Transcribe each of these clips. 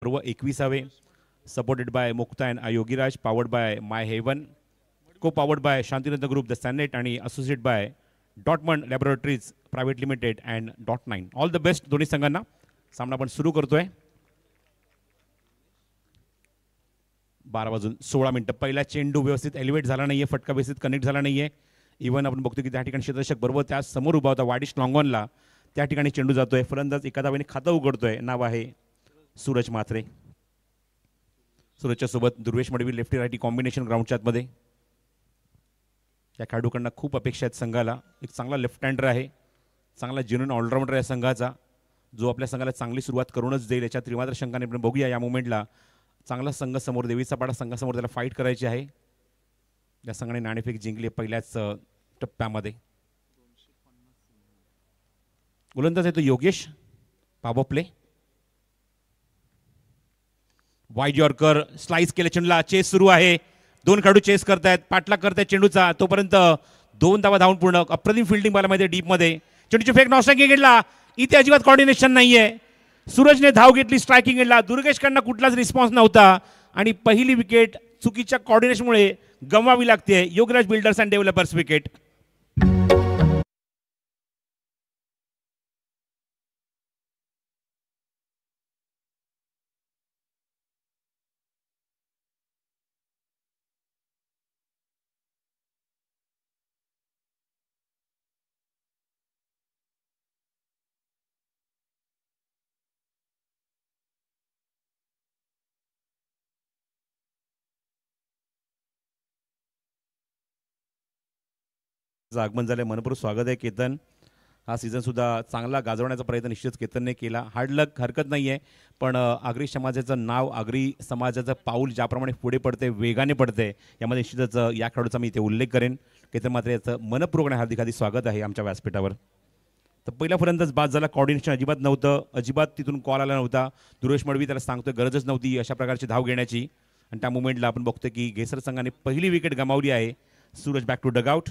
सर्व 21वे supported by Mukta and Yogiraj, powered by my heaven, co powered by Shantiratna group the सॅनेट आणि associate by Dortmund laboratories private limited and .9. All the best दोन्ही संघांना. सामना आपण सुरू करतोय. 12:16 पहिला चेंडू व्यवस्थित एलिव्हेट झाला नाहीये, फटका व्यवस्थित कनेक्ट झाला नाहीये. इव्हन आपण बघतो की त्या ठिकाणी क्षेत्ररक्षक बरोबर त्या समोर उभा होता वाडिश लॉंगॉनला, त्या ठिकाणी चेंडू जातोय. फलंदाज एका धावेने खातं उघडतोय. नाव आहे सूरज म्हात्रे. सूरजच्या सोबत Durvesh Madavi lefty righty combination ग्राउंडच्या आतमध्ये. या खेळाडूकडनं खूप अपेक्षा आहेत संघाला. एक चांगला लेफ्ट हँडर आहे, चांगला जेन्युइन ऑलराऊंडर आहे संघाचा, जो आपल्या संघाला चांगली सुरुवात करूनच देईल याच्या त्रिमात्र शंकाने आपण बघूया. या मोमेंटला चांगला संघ समोर, देवीचा पाडा संघासमोर त्याला फाईट करायची आहे. या संघाने नाणेफेक जिंकली पहिल्याच टप्प्यामध्ये. गोलंदाज आहे तो Yogesh. Power play, wide yorker, slice केले चेंडूला. चेस सुरू आहे, दोन खेळाडू चेस करतायत, पाठलाग करतायत चेंडूचा. तोपर्यंत 2 धावा धावून पूर्ण. अप्रतिम फिल्डिंग बालामध्ये डीपमध्ये. चेंडूची फेक नॉस्ट्रायकिंग गेला. इथे अजिबात कॉर्डिनेशन नाहीये. सूरजने धाव घेतली स्ट्रायकिंग एंडला. दुर्गेशकडनं कुठलाच रिस्पॉन्स नव्हता आणि पहिली विकेट चुकीच्या कॉर्डिनेशनमुळे गमवावी लागते. Yograj builders and developers wicket. आगमन झाले. मनपूर्वक स्वागत आहे केतन. हा सीझन सुद्धा चांगला गाजवण्याचा प्रयत्न निश्चित केतनने केला. हार्ड लक हरकत नाही आहे, पण आगरी समाजाचं नाव, आगरी समाजाचं पाऊल ज्याप्रमाणे पुढे पडते, वेगाने पडते, यामध्ये निश्चितच या खेळाडूचा मी इथे उल्लेख करेन. केतन मात्र याचं मनपूर्वक हार्दिक हार्दिक स्वागत आहे आमच्या व्यासपीठावर. तर पहिला फलंदाज बाद झाला. कॉर्डिनेशन अजिबात नव्हतं, अजिबात तिथून कॉल आला नव्हता. दुर्वेश मडवी त्याला सांगतोय गरजच नव्हती अशा प्रकारची धाव घेण्याची. आणि त्या मुवमेंटला आपण बघतोय की घेसर संघाने पहिली विकेट गमावली आहे. Suraj back to dugout.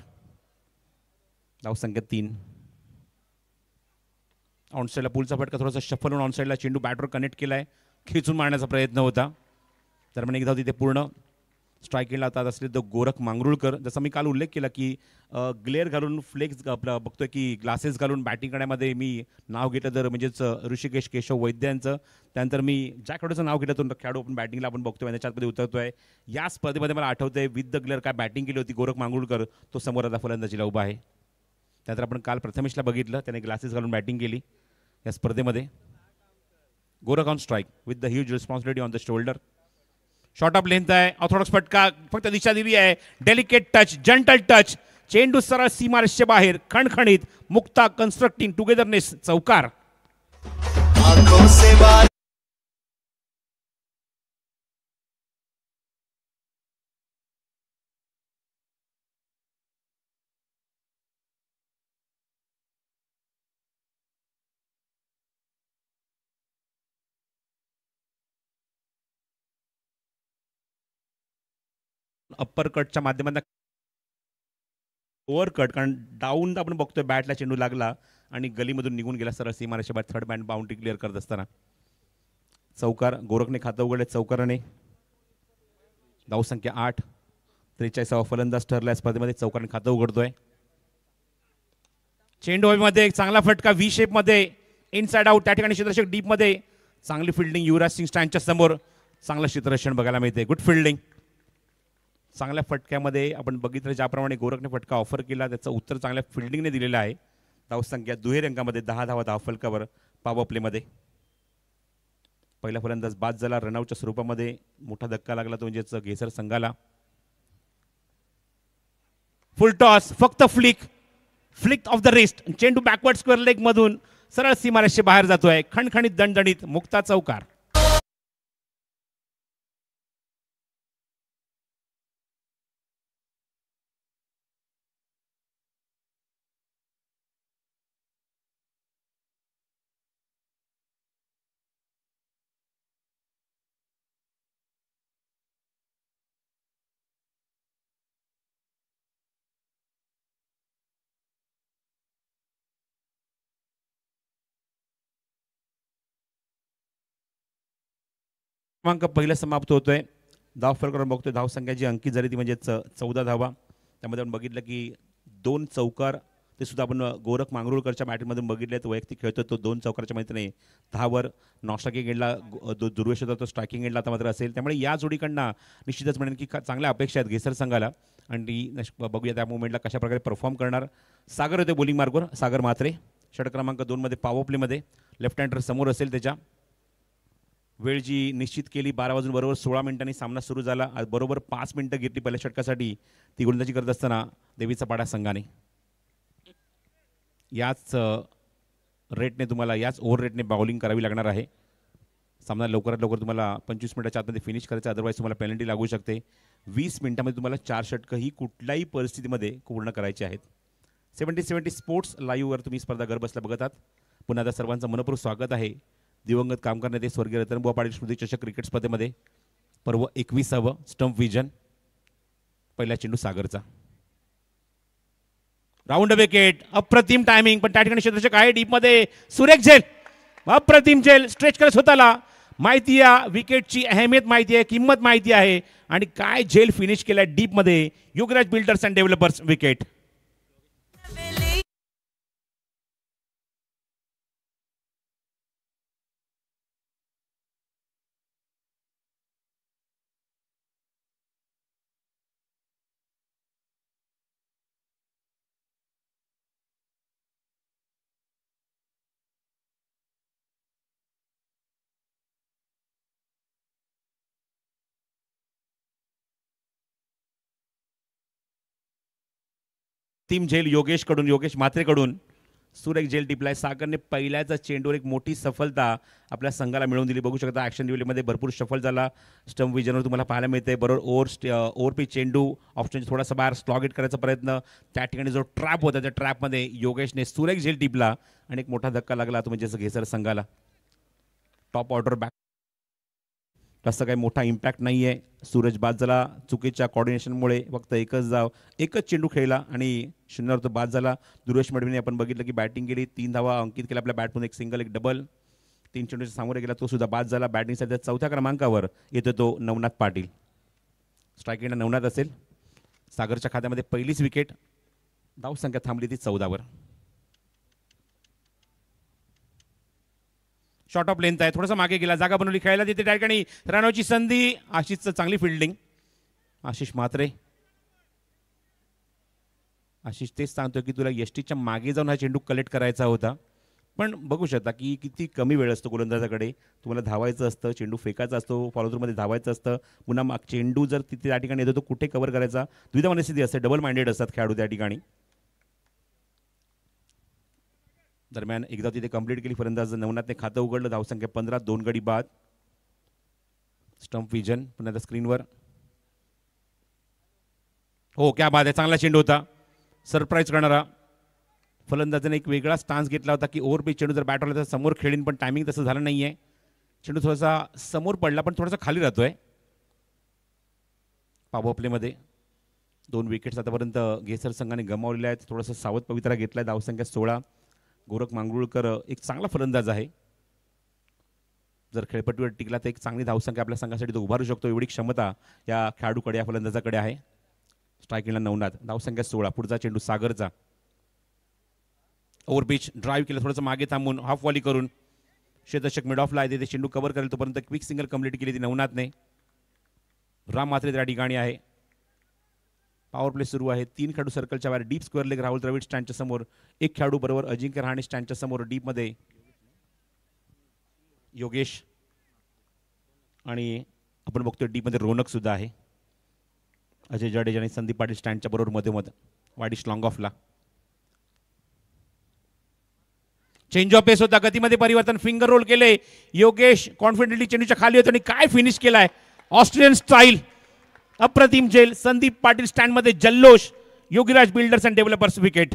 धावसंख्या 3. ऑनसाईडला पुलचा फटका, थोडासा शफल होऊन ऑनसाईडला चेंडू बॅटवर कनेक्ट केलाय. खेचून मारण्याचा प्रयत्न होता. दरम्यान एकदा तिथे पूर्ण स्ट्रायकिंगला आता असले तो गोरख मांगरुळकर. जसं मी काल उल्लेख केला की ग्लेअर घालून, फ्लेक्स आपलं बघतोय की ग्लासेस घालून बॅटिंग करण्यामध्ये मी नाव घेतलं तर म्हणजेच ऋषिकेश केशव वैद्य यांचं. त्यानंतर मी ज्या खेळाडूचं नाव घेतलं तो खेळाडू आपण बॅटिंगला आपण बघतोय त्याच्या आतमध्ये उतरतोय. या स्पर्धेमध्ये मला आठवतंय विथ द ग्लेअर काय बॅटिंग केली होती गोरख मांगरुळकर. तो समोर आता फलंदाजीला उभा आहे. त्यानंतर आपण काल प्रथमेशला बघितलं, त्याने ग्लासेस घालून बॅटिंग केली या स्पर्धेमध्ये. Gorakh on strike with the huge responsibility on the shoulder. Short of length आहे, ऑर्थोडॉक्स फटका, फक्त दिशा दिली आहे. डेलिकेट टच, जंटल टच, चेंडू सरळ सीमारेषेच्या बाहेर. खणखणीत मुक्ता कन्स्ट्रक्टिंग टुगेदरनेस चौकार. अप्पर कटच्या माध्यमातून ओव्हर कट, कारण डाऊन आपण बघतोय बॅटला चेंडू लागला आणि गलीमधून निघून गेला सरळ सीमारेषेच्या बाहेर. थर्ड मॅन बाउंड्री क्लिअर करत असताना चौकार. गोरखने खातं उघडले चौकाराने. धावसंख्या 8. 43वा फलंदाज ठरला स्पर्धेमध्ये. चौकाराने खातं उघडतोय. चेंडू मध्ये एक चांगला फटका व्ही शेप मध्ये, इनसाइड आउट. त्या ठिकाणी क्षेत्ररक्षक डीप मध्ये. चांगली फिल्डिंग युवराज सिंग स्टँडच्या समोर. चांगलं क्षेत्ररक्षण बघायला मिळते. Good fielding. चांगल्या फटक्यामध्ये आपण बघितलं ज्याप्रमाणे गोरखने फटका ऑफर केला त्याचं उत्तर चांगल्या फिल्डिंगने दिलेलं आहे. धावसंख्या दुहेरी अंकामध्ये 10 धावा धावफलकावर पॉवर प्लेमध्ये. पहिला फलंदाज बाद झाला. रनआउटच्या स्वरूपामध्ये मोठा धक्का लागला तो म्हणजेच घेसर संघाला. फुल टॉस, फक्त फ्लिक ऑफ द रिस्ट. चेंडू बॅकवर्ड स्क्वेअर लेग मधून सरळ सीमारेषे बाहेर जातोय. खणखणीत दणदणीत मुक्ता चौकार. क्रमांक पहिला समाप्त होतोय. धाव फरक करून बघतोय धावसंख्या जी अंकित झाली ती म्हणजे 14 धावा. त्यामध्ये आपण बघितलं की 2 चौकार ते सुद्धा आपण गोरख मांगरुळकरच्या बॅटिंगमधून बघितले. तो वैयक्तिक खेळतो तो 2 चौकारच्या मैत्रीने 10वर नॉस्ट्रायकिंग एंडला दुर्वेश होता तो स्ट्रायकिंग एंडला आता मात्र असेल. त्यामुळे या जोडीकडनं निश्चितच म्हणेन की चांगल्या अपेक्षा आहेत घेसर संघाला आणि ती बघूया त्या मुवमेंटला कशा प्रकारे परफॉर्म करणार. सागर होते बॉलिंग मार्गवर सागर म्हात्रे षटक क्रमांक 2 मध्ये पॉवर प्लेमध्ये लेफ्ट हँडर समोर असेल. त्याच्या वेळ जी निश्चित केली 12 वाजून बरोबर 16 मिनिटांनी सामना सुरू झाला. बरोबर 5 मिनिटं घेतली पहिल्या षटकासाठी ती गोलंदाजी करत असताना देवीचा पाडा संघाने. याच रेटने तुम्हाला याच ओव्हर रेटने बॉलिंग करावी लागणार आहे. सामना लवकरात लवकर तुम्हाला 25 मिनिटाच्या आतमध्ये फिनिश करायचा अदरवाईज तुम्हाला पेनल्टी लागू शकते. 20 मिनिटांमध्ये तुम्हाला 4 षटकं ही कुठल्याही परिस्थितीमध्ये पूर्ण करायची आहेत. 70-70 स्पोर्ट्स लाईव्हवर तुम्ही स्पर्धा घर बसल्या बघत आहात. पुन्हा आता सर्वांचं मनपूर्वक स्वागत आहे. दिवंगत काम करण्यात स्वर्गीय रतनबुवा पाटील स्मृती चषक क्रिकेट स्पर्धेमध्ये पर्व 21वा स्टंप विजन. पहिला चेंडू सागरचा राऊंड विकेट अप्रतिम टायमिंग पण त्या ठिकाणी क्षेत्ररक्षक आहे डीपमध्ये सुरेख झेल अप्रतिम झेल स्ट्रेच करत स्वतःला. माहिती आहे विकेटची अहमियत माहिती आहे किंमत माहिती आहे आणि काय झेल फिनिश केलाय डीपमध्ये. Yograj builders and developers wicket. Team झेल योगेश म्हात्रेकडून सुरेख झेल टिपलाय. सागरने पहिल्याचा चेंडूवर एक मोठी सफलता आपल्या संघाला मिळवून दिली. बघू शकता ॲक्शन डिव्हिलीमध्ये भरपूर सफल झाला. स्टंप विजनवर तुम्हाला पाहायला मिळते. बरोबर ओव्हर पी चेंडू ऑप्शन थोडासा बाहेर स्लॉगेट करायचा प्रयत्न. त्या ठिकाणी जो ट्रॅप होता त्या ट्रॅपमध्ये योगेशने सुरेख झेल टिपला आणि एक मोठा धक्का लागला तो म्हणजे घेसर संघाला. टॉप ऑर्डर बॅक तसं काही मोठा इम्पॅक्ट नाही आहे. सूरज बाद झाला चुकीच्या कॉर्डिनेशनमुळे. फक्त एकच चेंडू खेळला आणि 0वर तो बाद झाला. दुर्वेश मडवीने आपण बघितलं की बॅटिंग केली 3 धावा अंकित केल्या आपल्या बॅटमधून. एक सिंगल एक डबल 3 चेंडूच्या सामोरे गेला तो सुद्धा बाद झाला. बॅटिंगसाठी 4थ्या क्रमांकावर येतो तो नवनाथ पाटील. स्ट्रायकिंगला नवनाथ असेल. सागरच्या खात्यामध्ये पहिलीच विकेट. धावसंख्या थांबली ती 14वर. शॉर्ट ऑफ लेंथ आहे थोडासा मागे गेला जागा बनवली खेळायला तिथे त्या ठिकाणी रनआउटची संधी. आशिषचं चांगली फिल्डिंग आशिष म्हात्रे. आशिष तेच सांगतोय की तुला एसटीच्या मागे जाऊन हा चेंडू कलेक्ट करायचा होता. पण बघू शकता की किती कमी वेळ असतो गोलंदाजाकडे. तुम्हाला धावायचं असतं चेंडू फेकायचा असतो फॉलोथ्रूमध्ये धावायचं असतं. पुन्हा चेंडू जर तिथे त्या ठिकाणी येतो तो कुठे कव्हर करायचा. द्विधा मनस्थिती असते डबल माइंडेड असतात खेळाडू त्या ठिकाणी. दरम्यान एकदा तिथे कंप्लीट केली फलंदाज नवनाथने खातं उघडलं. धावसंख्या 15 2 गडी बाद. स्टंप विजन पुन्हा स्क्रीनवर. हो क्या बाद आहे चांगला चेंडू होता. सरप्राईज करणारा. फलंदाजाने एक वेगळा स्टान्स घेतला होता की ओव्हर पिच चेंडू जर बॅट आला तर समोर खेळीन पण टायमिंग तसं झालं नाही आहे. चेंडू थोडासा समोर पडला पण थोडासा खाली राहतोय. पॉवर प्लेमध्ये 2 विकेट्स आतापर्यंत घेसर संघाने गमावलेल्या आहेत. थोडासा सावध पवित्रा घेतलाय. धावसंख्या 16. गोरख मांगरुळकर एक चांगला फलंदाज आहे. जर खेळपट्टीवर टिकला तर एक चांगली धावसंख्या आपल्या संघासाठी तो उभारू शकतो एवढी क्षमता या खेळाडूकडे या फलंदाजाकडे आहे. स्ट्रायकिंगला नवनाथ. धावसंख्या 16. पुढचा चेंडू सागरचा. ओव्हर पिच ड्राईव्ह केलं थोडंसं मागे थांबून हाफ वॉली करून क्षेत्ररक्षक मिड ऑफला आहे ते चेंडू कव्हर करेल तोपर्यंत क्विक सिंगल कंप्लीट केली ती नवनाथने. राम म्हात्रे त्या ठिकाणी आहे. पॉवर प्ले सुरू आहे. 3 खेळाडू सर्कलच्या बाहेर deep square leg Rahul Dravid स्टँडच्या समोर. एक खेळाडू बरोबर अजिंक्य रहाणे स्टँडच्या समोर डीपमध्ये योगेश आणि आपण बघतोय डीपमध्ये रोनक सुद्धा आहे. अजय जडेजा आणि संदीप पाटील स्टँडच्या बरोबर मधोमध वाडिश लॉंग ऑफला. चेंज ऑफ पेस होता गतीमध्ये परिवर्तन फिंगर रोल केले. योगेश कॉन्फिडेंटली चेंडूच्या खाली होतो आणि काय फिनिश केलाय ऑस्ट्रेलियन स्टाईल. अप्रतिम झेल. संदीप पाटील स्टँडमध्ये जल्लोष. Yogiraj builders and developers wicket.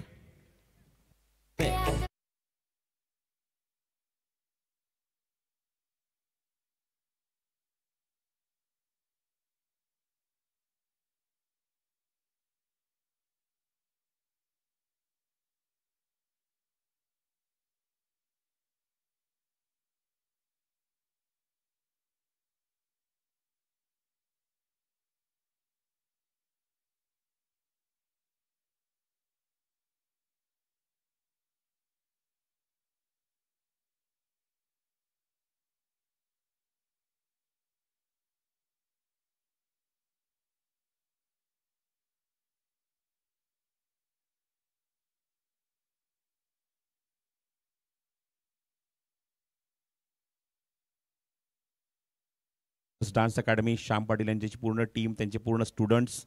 Dance academy Shyam Patil यांची पूर्ण टीम, त्यांचे पूर्ण स्टुडंट्स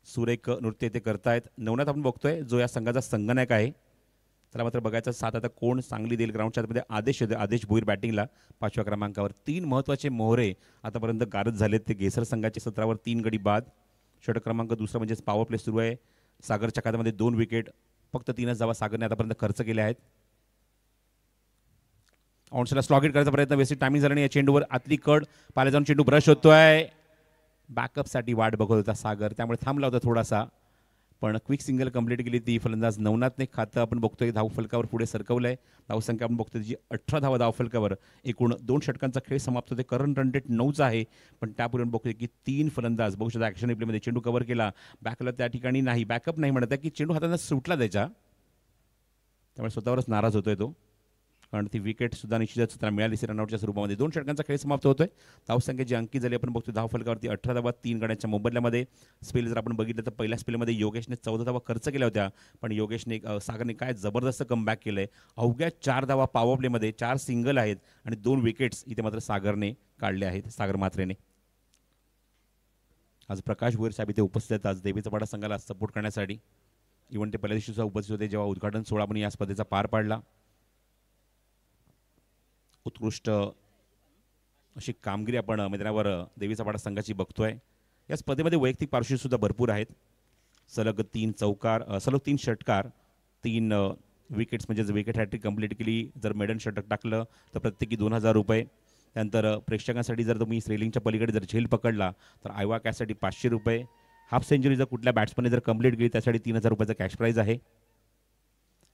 सुरेख नृत्य ते करतायत. नवनाथ आपण बघतोय जो या संघाचा संघनायक आहे. त्याला मात्र बघायचं साथ आता कोण चांगली देईल. ग्राउंडच्या आतमध्ये आदेश येतो, आदेश भोईर बॅटिंगला 5व्या क्रमांकावर. 3 महत्त्वाचे मोहरे आतापर्यंत गारद झालेत. ते गेसर संघाचे 17वर 3 गडी बाद. षटक क्रमांक दुसरा म्हणजेच पॉवर प्ले सुरू आहे. सागरच्या खात्यामध्ये 2 विकेट, फक्त 3च धावा सागरने आतापर्यंत खर्च केल्या आहेत. ऑनसेला स्लॉगेट करायचा प्रयत्न, व्यवस्थित टायमिंग झाला नाही. या चेंडूवर आतली कड पाले जाऊन चेंडू ब्रश होतोय. बॅकअपसाठी वाट बघत होता सागर, त्यामुळे थांबला होता थोडासा, पण क्विक सिंगल कंप्लीट केली ती फलंदाज नवनाथने. खातं आपण बघतोय धावफलकावर पुढे सरकवलंय. धावसंख्या आपण बघतोय जी 18 धावा धावफलकावर. एकूण 2 षटकांचा खेळ समाप्त होते. करंट रन रेट 9च आहे, पण त्यापूर्वी बघतोय की 3 फलंदाज बघू शकता ॲक्शन रिप्लेमध्ये चेंडू कव्हर केला. बॅकला त्या ठिकाणी नाही, बॅकअप नाही म्हणत आहे की चेंडू हाताने सुटला त्याच्या, त्यामुळे स्वतःवरच नाराज होतोय तो, कारण ती विकेट सुद्धा निश्चितच त्याला मिळाली रनआउटच्या स्वरूपामध्ये. 2 षटकांचा खेळ समाप्त होतोय. धावसंख्या जी अंकित झाली आपण बघतो धावफलकावरती 18 धावा 3 गड्यांच्या मोबदल्यामध्ये. स्पेल जर आपण बघितलं तर पहिल्या स्पेलमध्ये योगेशने 14 धावा खर्च केल्या होत्या, पण योगेशने सागरने काय जबरदस्त कमबॅक केलंय. अवघ्या 4 धावा पॉवर प्लेमध्ये, 4 सिंगल आहेत आणि 2 विकेट्स इथे मात्र सागरने काढले आहेत, सागर मात्रेने. आज प्रकाश भोईर साहेब इथे उपस्थित आहेत, आज देवीचा पाडा संघाला सपोर्ट करण्यासाठी. इव्हन ते पहिल्या दिवशी सुद्धा उपस्थित होते जेव्हा उद्घाटन सोहळा आपण या स्पर्धेचा पार पाडला. उत्कृष्ट अशी कामगिरी आपण मैदानावर देवीचा पाडा संघाची बघतोय. या स्पर्धेमध्ये वैयक्तिक पारितोषिक सुद्धा भरपूर आहेत. सलग 3 चौकार, सलग 3 षटकार, 3 विकेट्स म्हणजेच विकेट हॅट्रिक कंप्लीट केली. जर मेडन षटक टाकलं तर प्रत्येकी 2000 रुपये. त्यानंतर प्रेक्षकांसाठी जर तुम्ही रेलिंगच्या पलीकडे जर झेल पकडला तर आयवा कॅचसाठी 500 रुपये. हाफ सेंचुरी जर कुठल्या बॅट्समनने जर कंप्लीट केली त्यासाठी 3000 रुपयाचा कॅश प्राईज आहे.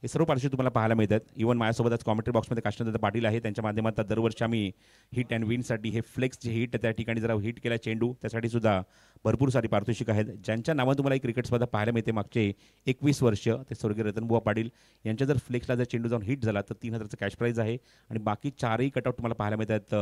हे सर्व पारितोषिक तुम्हाला पाहायला मिळतात. इव्हन माझ्यासोबत आज कॉमेंट्री बॉक्समध्ये काष्णदादा पाटील आहे, त्यांच्या माध्यमातून दरवर्षी आम्ही हिट अँड विनसाठी हे फ्लेक्स जे हिट त्या ठिकाणी जरा हिट केला चेंडू, त्यासाठी सुद्धा भरपूर सारी पारितोषिक आहेत. ज्यांच्या नावाने तुम्हाला ही क्रिकेट स्पर्धा पाहायला मिळते मागचे 21 वर्ष, ते स्वर्गीय रतनबुवा पाटील यांच्या जर फ्लेक्सला जर चेंडू जाऊन हिट झाला तर 3000चा कॅश प्राईज आहे. आणि बाकी 4ही कटआउट तुम्हाला पाहायला मिळतात.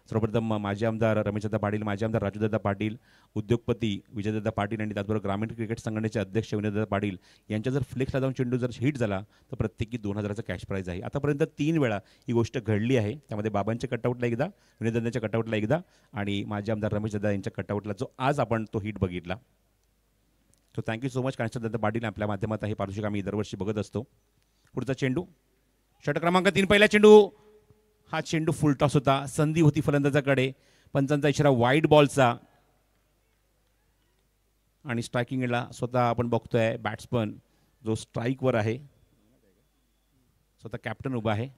सर्वप्रथम माजी आमदार रमेशदादा पाटील, माजी आमदार राजूदादा पाटील, उद्योगपती विजयदादा पाटील आणि त्याचबरोबर ग्रामीण क्रिकेट संघटनेचे अध्यक्ष विनोददादा पाटील यांच्या जर फ्लेक्सला जाऊन चेंडू जर हिट झाला तर प्रत्येकी 2000चा कॅश प्राईज आहे. आतापर्यंत 3 वेळा ही गोष्ट घडली आहे. त्यामध्ये बाबांच्या कटआउटला एकदा, विनोददादांच्या कटआउटला एकदा आणि माजी आमदार रमेशदादा यांच्या कटआउटला जो आज आपण तो हिट बघितला. सो थँक्यू सो मच कांचनदादा पाटील. आपल्या माध्यमात हे पारितोषिक आम्ही दरवर्षी बघत असतो. पुढचा चेंडू षटक क्रमांक 3, पहिला चेंडू. हा चेंडू फुल टॉस होता, संधी होती फलंदाजाकडे. पंचांचा इशारा वाईड बॉलचा आणि स्ट्रायकिंगला स्वतः आपण बघतोय बॅट्समन जो स्ट्राईकवर आहे, स्वतः कॅप्टन उभा आहे.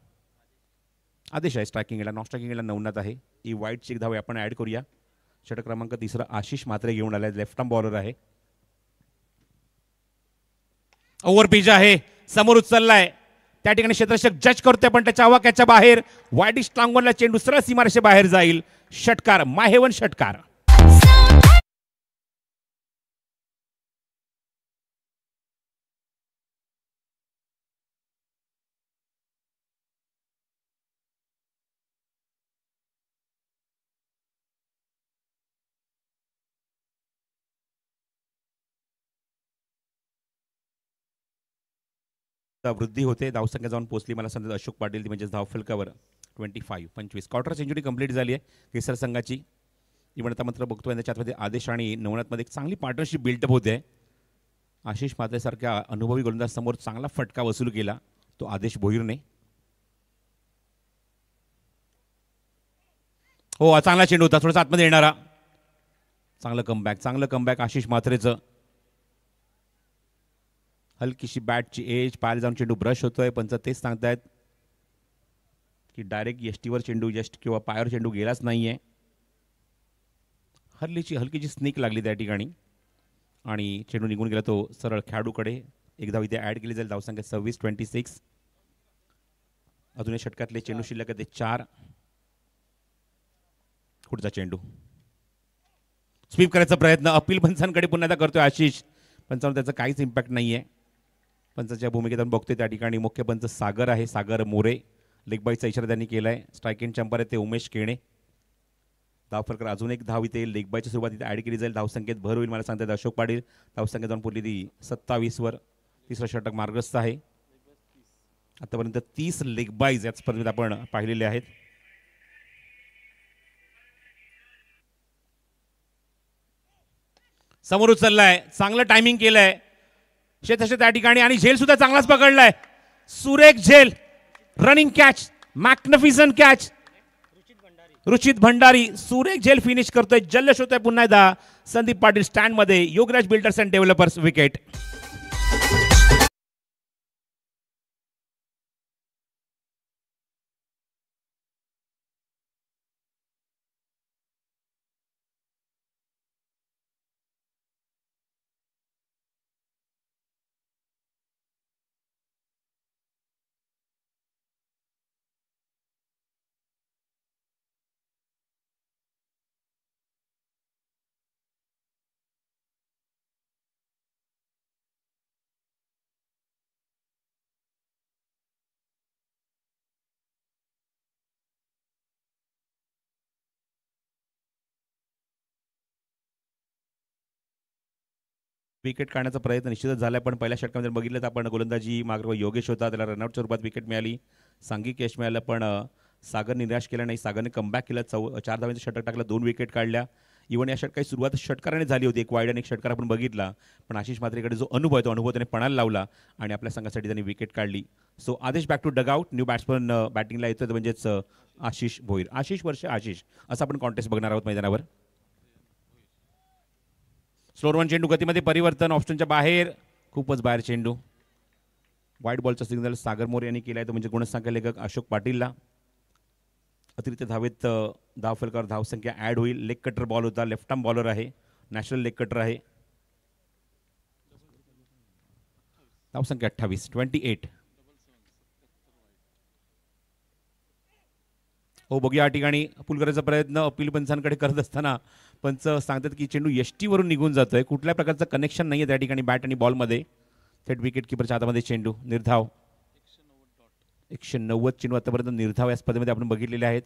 आदेश आहे स्ट्रायकिंगला, नॉन स्ट्रायकिंगला नवनाथ आहे. ही वाईडची एक धाव आपण ॲड करूया. षटक क्रमांक 3 आशिष मात्रे घेऊन आलाय, लेफ्ट आर्म बॉलर आहे. ओव्हर पिच आहे, समोर उचललाय, त्या ठिकाणी क्षेत्ररक्षक जज करतोय पण त्याच्या आवाक्याच्या बाहेर. वाईडिश टांगवनला चेंडू सरळ सीमारेषे बाहेर जाईल. षटकार, माहेवन षटकार. वृद्धी होते, धावसंख्या जाऊन पोहोचली मला सांगतात अशोक पाटील, ती म्हणजेच धावफलकावर 25 क्वार्टर सेंचुरी कंप्लीट झाली आहे केसर संघाची. इव्हन आता मात्र बघतोय त्याच्यामध्ये आदेश आणि नवनाथमध्ये एक चांगली पार्टनरशिप बिल्टअप होते. आशिष मात्रेसारख्या अनुभवी गोलंदाज समोर चांगला फटका वसूल केला तो आदेश भोईरने. हो, चांगला चेंडू होता, थोडासा आतमध्ये येणारा. चांगलं कमबॅक आशिष मात्रेचं. हलकीशी बॅटची एज, पायाला जाऊन चेंडू ब्रश होतोय. पंच तेच सांगतायत की डायरेक्ट यष्टीवर चेंडू, यष्ट किंवा पायावर चेंडू गेलाच नाहीये. हलकीची स्निक लागली त्या ठिकाणी आणि चेंडू निघून गेला तो सरळ खेळाडूकडे. एक धाव इथे ॲड केली जाईल. धावसंख्या 26. अजून या षटकातले चेंडू शिल्लक आहेत 4. पुढचा चेंडू स्वीप करायचा प्रयत्न अपील पंचांकडे पुन्हा एकदा करतोय आशिष. पंचांवर त्याचा काहीच इम्पॅक्ट नाहीये. पंचाच्या भूमिकेत आपण बघतोय त्या ठिकाणी मुख्य पंच सागर आहे, सागर मोरे. लेग बाईचा इशारा त्यांनी केलाय. स्ट्रायकिंग चॅम्पर आहे ते उमेश केणे. धावफलकर अजून एक धाव इथे लेग बायच्या सुरुवातीत ॲड केली जाईल. धावसंख्येत भर होईल मला सांगतात अशोक पाटील. धावसंख्या जाऊन पोहोचली ती 27 तिसरं षटक मार्गस्थ आहे. आतापर्यंत 30 लेग बाईज या स्पर्धेत आपण पाहिलेले आहेत. समोर उचललाय, चांगलं टायमिंग केलंय तसे त्या ठिकाणी आणि झेल सुद्धा चांगलाच पकडलाय. सुरेख झेल, running catch, magnificent catch. Ruchit Bhandari सुरेख झेल फिनिश करतोय. जल्लोष होतोय पुन्हा एकदा संदीप पाटील स्टँड मध्ये. Yograj builders and developers wicket. Wicket काढण्याचा प्रयत्न निश्चितच झाला, पण पहिल्या षटकामध्ये बघितलं तर आपण गोलंदाजी मार्ग योगेश होता, त्याला रनआउटच्या रूपात विकेट मिळाली. सांघिक यश मिळालं, पण सागर निराश केला नाही. सागरने कमबॅक केला, 4 धावांचं षटक टाकलं, 2 विकेट काढल्या. इव्हन या षटकाची सुरुवात षटकाराने झाली होती, एक वाईड आणि एक षटकार आपण बघितला, पण आशिष म्हात्रेकडे जो अनुभव आहे तो अनुभव त्याने पणाला लावला आणि आपल्या संघासाठी त्यांनी विकेट काढली. So Aadesh back to dugout. New batsman बॅटिंगला येतो म्हणजेच आशिष भोईर. आशिष वर्ष आशिष असं आपण कॉन्टेस्ट बघणार आहोत मैदानावर. स्लोअर वन चेंडू गतीमध्ये परिवर्तन, ऑप्शनच्या बाहेर, खूपच बाहेर चेंडू. वाईट बॉलचा सिग्नल सागर मोरे यांनी केला आहे, तो म्हणजे गुणसंख्या लेखक अशोक पाटीलला. अतिरिक्त धावेत धाव फलकावर धावसंख्या ॲड होईल. लेग कटर बॉल होता, लेफ्ट आर्म बॉलर आहे, नॅशनल लेग कटर आहे. धावसंख्या 28, 28. हो बघूया, या ठिकाणी पूल करायचा प्रयत्न अपील पंचांकडे करत असताना पंच सांगतात की चेंडू यष्टीवरून निघून जातोय. कुठल्या प्रकारचं कनेक्शन नाही आहे त्या ठिकाणी बॅट आणि बॉलमध्ये. थेट विकेट किपरच्या हातामध्ये चेंडू. निर्धाव 190 चेंडू आतापर्यंत निर्धाव या स्पर्धेमध्ये आपण बघितलेले आहेत.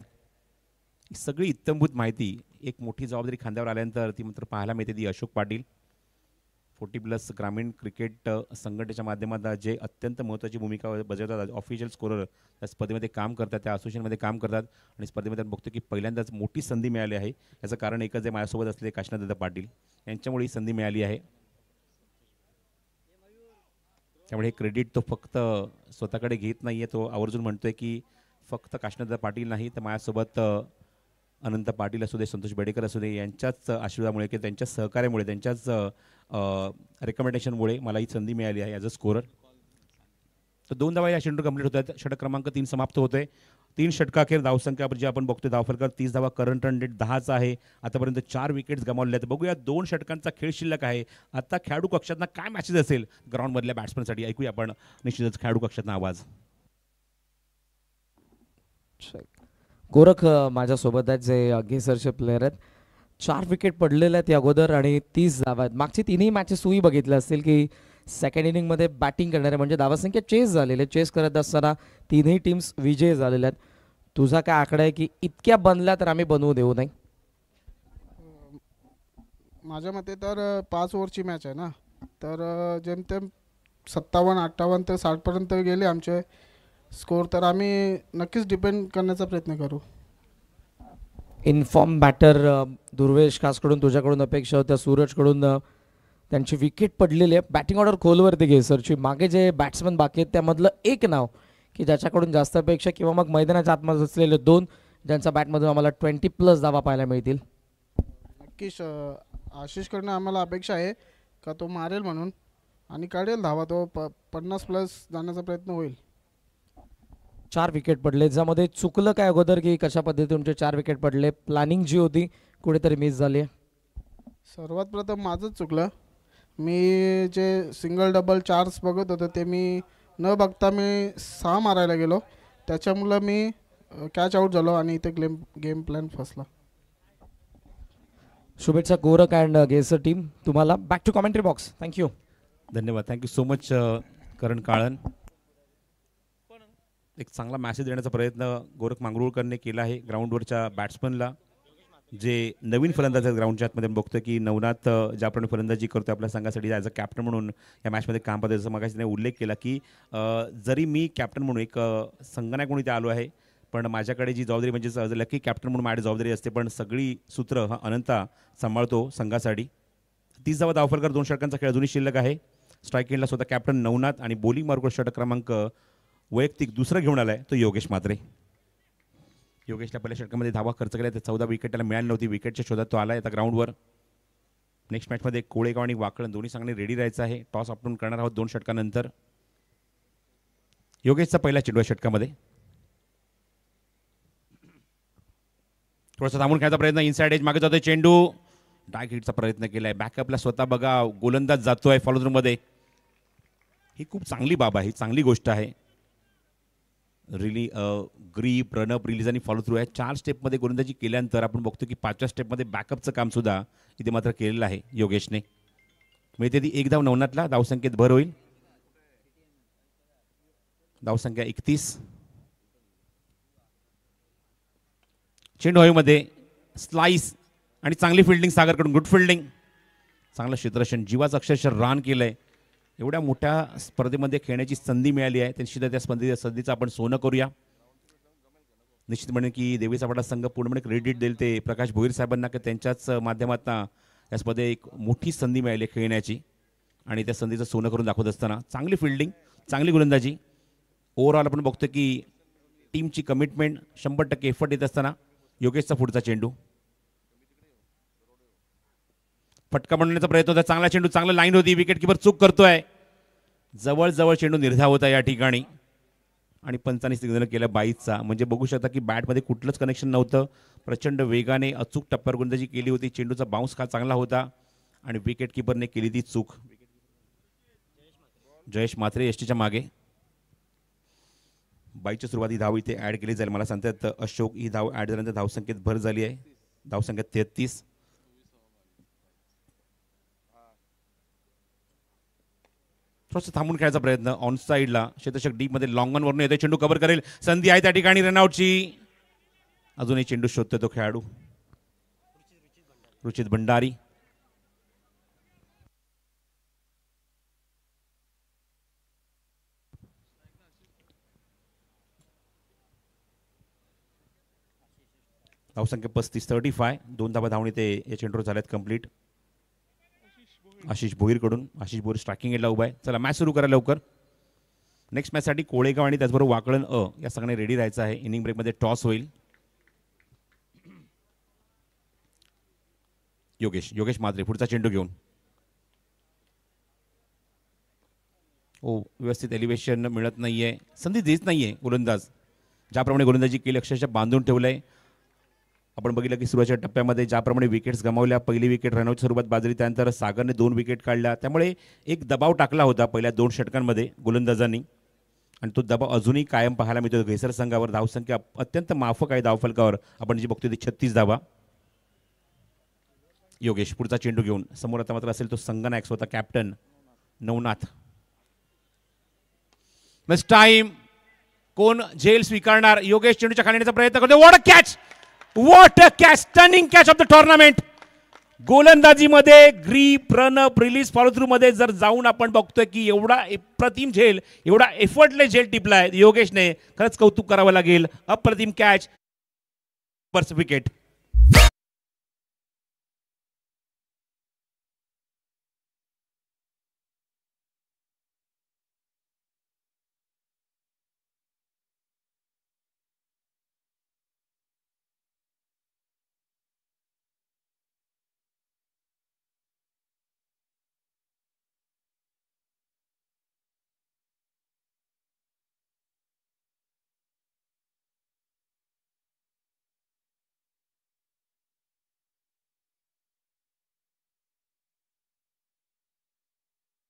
सगळी इत्तमभूत माहिती, एक मोठी जबाबदारी खांद्यावर आल्यानंतर ती मात्र पाहायला मिळते ती अशोक पाटील. 40+ ग्रामीण क्रिकेट संघटनेच्या माध्यमातून जे अत्यंत महत्त्वाची भूमिका बजावतात, ऑफिशियल स्कोरर त्या स्पर्धेमध्ये काम करतात, त्या असोसिएशनमध्ये काम करतात आणि स्पर्धेमध्ये बघतो की पहिल्यांदाच मोठी संधी मिळाली आहे. याचं कारण एकच आहे, माझ्यासोबत असलेले काशीनाथदादा पाटील यांच्यामुळे ही संधी मिळाली आहे. त्यामुळे हे क्रेडिट तो फक्त स्वतःकडे घेत नाही आहे, तो आवर्जून म्हणतोय की फक्त काशीनाथदादा पाटील नाही तर माझ्यासोबत अनंत पाटील असू दे, संतोष बेडेकर असू दे, यांच्याच आशीर्वादामुळे किंवा त्यांच्याच सहकार्यामुळे, त्यांच्याच रेकमेंडेशनमुळे मला ही संधी मिळाली आहे ॲज अ स्कोरर. तर 2 धावा या चेंडू कंप्लीट होत आहेत. षटक क्रमांक 3 समाप्त होतोय. 3 षटकाखेर धावसंख्या जे आपण बघतोय धावफलकावर 30 धावा, करंट रन रेट 10चा आहे. आतापर्यंत 4 विकेट्स गमावल्या आहेत. बघूया 2 षटकांचा खेळ शिल्लक आहे. आता खेळाडू कक्षातनं काय मॅचेस असेल ग्राउंडमधल्या बॅट्समनसाठी, ऐकूया आपण निश्चितच खेळाडू कक्षातनं आवाज. गोरख माझ्यासोबत आहेत, जे गेसरचे प्लेयर आहेत. 4 विकेट पडलेले आहेत या अगोदर आणि 30 धावा आहेत. मागची 3ही मॅचेस तुम्ही बघितल्या असतील की सेकंड इनिंगमध्ये बॅटिंग करणारे म्हणजे धावसंख्या चेस झालेले, चेस करत असताना 3ही टीम्स विजयी झालेल्या आहेत. तुझा काय आकडा आहे की इतक्या बनल्या तर आम्ही बनवू देऊ नाही? माझ्या मते तर 5 ओव्हरची मॅच आहे ना, तर जेमतेम 57-58 ते 60पर्यंत गेले आमचे स्कोर, तर आम्ही नक्कीच डिपेंड करण्याचा प्रयत्न करू. इन्फॉर्म बॅटर दुर्वेश खासकडून तुझ्याकडून अपेक्षा होत्या, सूरजकडून त्यांची विकेट पडलेली आहे. बॅटिंग ऑर्डर खोलवरती घे सरची. मागे जे बॅट्समन बाकी आहेत त्यामधलं एक नाव की ज्याच्याकडून जास्त अपेक्षा किंवा मग मैदानाच्या आतमध्ये असलेले 2 ज्यांचा बॅटमधून आम्हाला 20+ धावा पाहायला मिळतील. नक्कीच आशिषकडनं आम्हाला अपेक्षा आहे का तो मारेल म्हणून आणि काढेल धावा, तो 50+ जाण्याचा प्रयत्न होईल. 4 विकेट पडले, ज्यामध्ये चुकलं काय अगोदर की कशा पद्धतीने तुमचे 4 विकेट पडले? प्लॅनिंग जी होती कुठेतरी मिस झाली आहे? सर्वात प्रथम माझंच चुकलं. मी जे सिंगल डबल चार्ज बघत होतो ते मी न बघता मी 6 मारायला गेलो, त्याच्यामुळं मी कॅच आऊट झालो आणि इथे गेम प्लॅन फसला. शुभेच्छा गोरख अँड गेसर टीम तुम्हाला. Back to commentary box. Thank you. धन्यवाद, thank you so much Karan Kalan. एक चांगला मॅसेज देण्याचा प्रयत्न गोरख मांगरुळकरने केला आहे ग्राउंडवरच्या बॅट्समनला, जे नवीन फलंदाज आहेत ग्राउंडच्या आतमध्ये. बघतोय की नवनाथ ज्याप्रमाणे फलंदाजी करतो आपल्या संघासाठी ॲज अ कॅप्टन म्हणून या मॅचमध्ये काम पाहतो. जसं मगाशी त्याने उल्लेख केला की जरी मी कॅप्टन म्हणून एक संघनायक म्हणून इथे आलो आहे, पण माझ्याकडे जी जबाबदारी म्हणजे लकी कॅप्टन म्हणून माझी जबाबदारी असते, पण सगळी सूत्र हा अनंता सांभाळतो संघासाठी. 30 धावा धावफलकर 2 षटकांचा खेळ अजूनही शिल्लक आहे. स्ट्राईक एंडला स्वतः कॅप्टन नवनाथ आणि बॉलिंग मार्कवर षटक क्रमांक वैयक्तिक दुसरा घेऊन आलाय तो योगेश म्हात्रे. योगेशला पहिल्या षटकामध्ये धावा खर्च केल्या, तर 14 विकेट त्याला मिळाली नव्हती. विकेटच्या शोधात तो आलाय आता ग्राउंडवर. नेक्स्ट मॅचमध्ये कोळेगाव आणि वाकळण दोन्ही संघांनी रेडी राहायचं आहे. टॉस आपण करणार आहोत 2 षटकानंतर. योगेशचा पहिला चेंडू आहे षटकामध्ये. थोडासा थांबून खेळायचा प्रयत्न, इनसाइड एज मागे जातोय चेंडू, डायक हिटचा प्रयत्न केलाय. बॅकअपला स्वतः बघा गोलंदाज जातोय फॉलो थ्रू मध्ये. ही खूप चांगली बाब आहे, चांगली गोष्ट आहे. ग्रीप, रनअप, रिलीज आणि फॉलो थ्रू आहे. 4 स्टेपमध्ये गोलंदाजी केल्यानंतर आपण बघतो की 5व्या स्टेपमध्ये बॅकअपचं काम सुद्धा इथे मात्र केलेलं आहे योगेशने. मिळते ती 1 धाव नवनाथला. धावसंख्येत भर होईल. धावसंख्या 31. चेंडू हवेमध्ये स्लाइस आणि चांगली फिल्डिंग सागरकडून. गुड फिल्डिंग, चांगलं क्षेत्ररक्षण. जीवाचं अक्षरशः रान केलंय. एवढ्या मोठ्या स्पर्धेमध्ये खेळण्याची संधी मिळाली आहे. निश्चितच त्या संधीचं आपण सोनं करूया. निश्चित म्हणेन की देवी सापडा संघ पूर्णपणे क्रेडिट देईल ते प्रकाश भोईर साहेबांना, की त्यांच्याच माध्यमातून या स्पर्धेत एक मोठी संधी मिळाली खेळण्याची आणि त्या संधीचं सोनं करून दाखवत असताना चांगली फिल्डिंग, चांगली गोलंदाजी. ओव्हरऑल आपण बघतो की टीमची कमिटमेंट 100% एफर्ट येत असताना योगेशचा पुढचा चेंडू. फटका बनवण्याचा प्रयत्न होता. चांगला चेंडू, चांगला लाईन होती. विकेट किपर चूक करतोय. जवळ चेंडू निर्धाव होता या ठिकाणी आणि पंचांनी सिग्नल केलं 22चा. म्हणजे बघू शकता की बॅटमध्ये कुठलंच कनेक्शन नव्हतं. प्रचंड वेगाने अचूक टप्प्यावर गोलंदाजी केली होती. चेंडूचा बाउन्स का चांगला होता आणि विकेट किपरने केली ती चूक. जयेश म्हात्रे एसटीच्या मागे. 22च्या सुरुवाती धाव इथे ऍड केली जाईल. मला सांगतात अशोक ही धाव ऍड झाल्यानंतर धावसंख्येत भर झाली आहे. धावसंख्या 33. थोडंसं थांबून खेळायचा प्रयत्न ऑन साईडला. क्षेत्ररक्षक डीप मध्ये लॉंग ऑन वरून येतोय. चेंडू कव्हर करेल. संधी आहे त्या ठिकाणी रनआउटची. अजूनही चेंडू शोधतोय तो खेळाडू रुचित भंडारी. धावसंख्या 35, 35. 2 धावा धावणी ते या चेंडूवर झाल्यात कंप्लीट. आशिष भोईरकडून. आशिष भोईर स्ट्रायकिंग एंडला उभा आहे. चला मॅच सुरू करा लवकर. नेक्स्ट मॅचसाठी कोळेगाव आणि त्याचबरोबर वाकळण या संघाने रेडी राहायचं आहे. इनिंग ब्रेकमध्ये टॉस होईल. योगेश म्हात्रे पुढचा चेंडू घेऊन. व्यवस्थित एलिव्हेशन मिळत नाहीये. संधी देत नाहीये गोलंदाज. ज्याप्रमाणे गोलंदाजी केली अक्षरशः बांधून ठेवलंय. आपण बघितलं की सुरुवातीच्या टप्प्यामध्ये ज्याप्रमाणे विकेट्स गमावल्या. पहिली विकेट रनआउटच्या स्वरूपात बाजरी. त्यानंतर सागरने 2 विकेट काढल्या. त्यामुळे एक दबाव टाकला होता पहिल्या 2 षटकांमध्ये गोलंदाजांनी आणि तो दबाव अजूनही कायम पाहायला मिळतो घैसर संघावर. धावसंख्या अत्यंत माफक आहे धावफलकावर. आपण जी बघतोय ती 36 धावा. योगेश पुढचा चेंडू घेऊन. समोर आता मात्र असेल तो संघनायक स्वतः कॅप्टन नवनाथ. नेक्स्ट टाइम कोण झेल स्वीकारणार. योगेश चेंडूच्या खाली येण्याचा प्रयत्न करतो. What a catch, stunning catch of the tournament. गोलंदाजीमध्ये grip, run up, release, follow through मध्ये जर जाऊन आपण बघतोय की एवढा अप्रतिम झेल, एवढा एफर्टलेस झेल टिपलाय योगेशने. खरंच कौतुक करावं लागेल. अप्रतिम कॅच, फर्स्ट विकेट.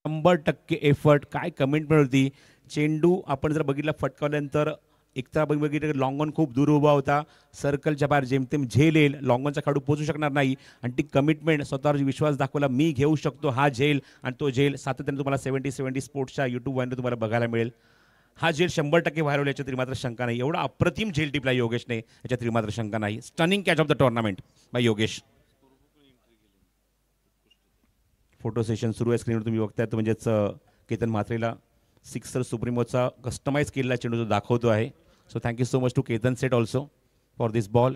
शंभर टक्के एफर्ट. काय कमिटमेंट होती. चेंडू आपण जर बघितला फटकावल्यानंतर एकतर बघितलं लॉंग ऑन खूप दूर उभा होता. सर्कलच्या बाहेर जेमतेम झेल येईल. लॉंग ऑनचा खेळाडू पोहोचू शकणार नाही आणि ती कमिटमेंट, स्वतःवर विश्वास दाखवला, मी घेऊ शकतो हा झेल. आणि तो झेल सातत्याने तुम्हाला 70 स्पोर्ट्सच्या यूट्यूब वाहिनीवर तुम्हाला बघायला मिळेल. हा झेल 100% व्हायरल, याच्यात तरी मात्र शंका नाही. एवढा अप्रतिम झेल टिपला योगेशने, याच्यात तरी मात्र शंका नाही. Stunning catch of the tournament by Yogesh. Photo session सुरू आहे. स्क्रीनवर तुम्ही बघताय तो म्हणजेच केतन म्हात्रेला सिक्सर सुप्रीमोचा कस्टमाइज केलेला चेंडू जो दाखवतो आहे. So thank you so much to Ketan Seth also for this ball.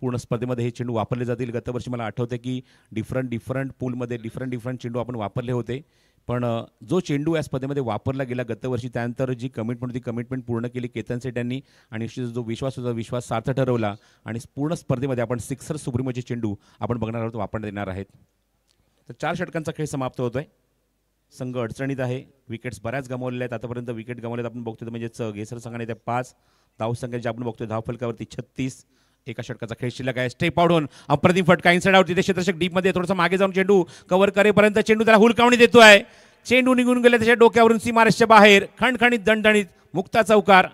पूर्ण स्पर्धेमध्ये हे चेंडू वापरले जातील. गतवर्षी मला आठवते की डिफरंट पूलमध्ये डिफरंट चेंडू आपण वापरले होते, पण जो चेंडू या स्पर्धेमध्ये वापरला गेला गतवर्षी त्यानंतर जी कमिटमेंट होती कमिटमेंट पूर्ण केली केतन सेठ यांनी आणि निश्चितच जो विश्वास होता विश्वास सार्थ ठरवला आणि पूर्ण स्पर्धेमध्ये आपण सिक्सर सुप्रीमोचे चेंडू आपण बघणार आहोत वापरण्यात येणार आहेत. तर 4 षटकांचा खेळ समाप्त होतोय. संघ अडचणीत आहे. विकेट्स बऱ्याच गमावलेल्या आहेत. आतापर्यंत विकेट गमावलेत आपण बघतोय म्हणजेच घेसर संघाने त्या 5 धावसंख्या जे आपण बघतोय धावफलकावरती 36. एका षटकाचा खेळ शिल्लक आहे. स्टेप आउट होऊन अप्रतिम फटका इनसाइड आउट. तिथे क्षेत्ररक्षक डीप मध्ये थोडंसं मागे जाऊन चेंडू कव्हर करेपर्यंत चेंडू त्याला हुलकावणी देतोय. चेंडू निघून गेला त्याच्या डोक्यावरून सीमारेषच्या बाहेर. खणखणीत दणदणीत मुक्ता चौकार.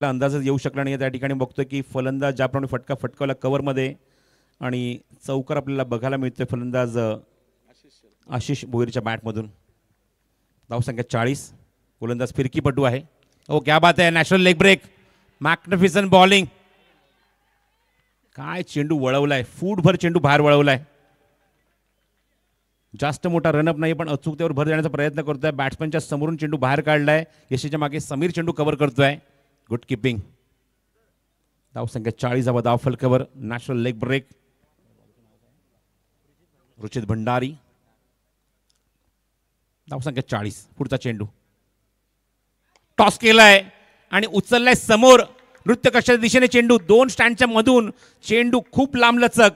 अंदाजच येऊ शकला नाही. त्या ठिकाणी बघतोय की फलंदाज ज्याप्रमाणे फटका फटकावला कव्हरमध्ये आणि चौकार आपल्याला बघायला मिळतोय फलंदाज आशिष भोईरच्या बॅटमधून. धावसंख्या 40. गोलंदाज फिरकीपटू आहे. ओ क्या बात आहे. National leg break. Magnificent bowling. काय चेंडू वळवलाय. फूटभर चेंडू बाहेर वळवलाय. जास्त मोठा रनअप नाही पण अचूकतेवर भर देण्याचा प्रयत्न करतोय. बॅट्समनच्या समोरून चेंडू बाहेर काढलाय. यशीच्या मागे समीर चेंडू कव्हर करतोय. Good keeping. धावसंख्या 40 धावा धावफलकावर. National leg break. Ruchit Bhandari. धावसंख्या 40. पुढचा चेंडू टॉस केलाय आणि उचललाय समोर. नृत्य कशाच्या दिशेने चेंडू 2 स्टँडच्या मधून चेंडू खूप लांब लचक.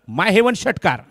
माय हेवन षटकार.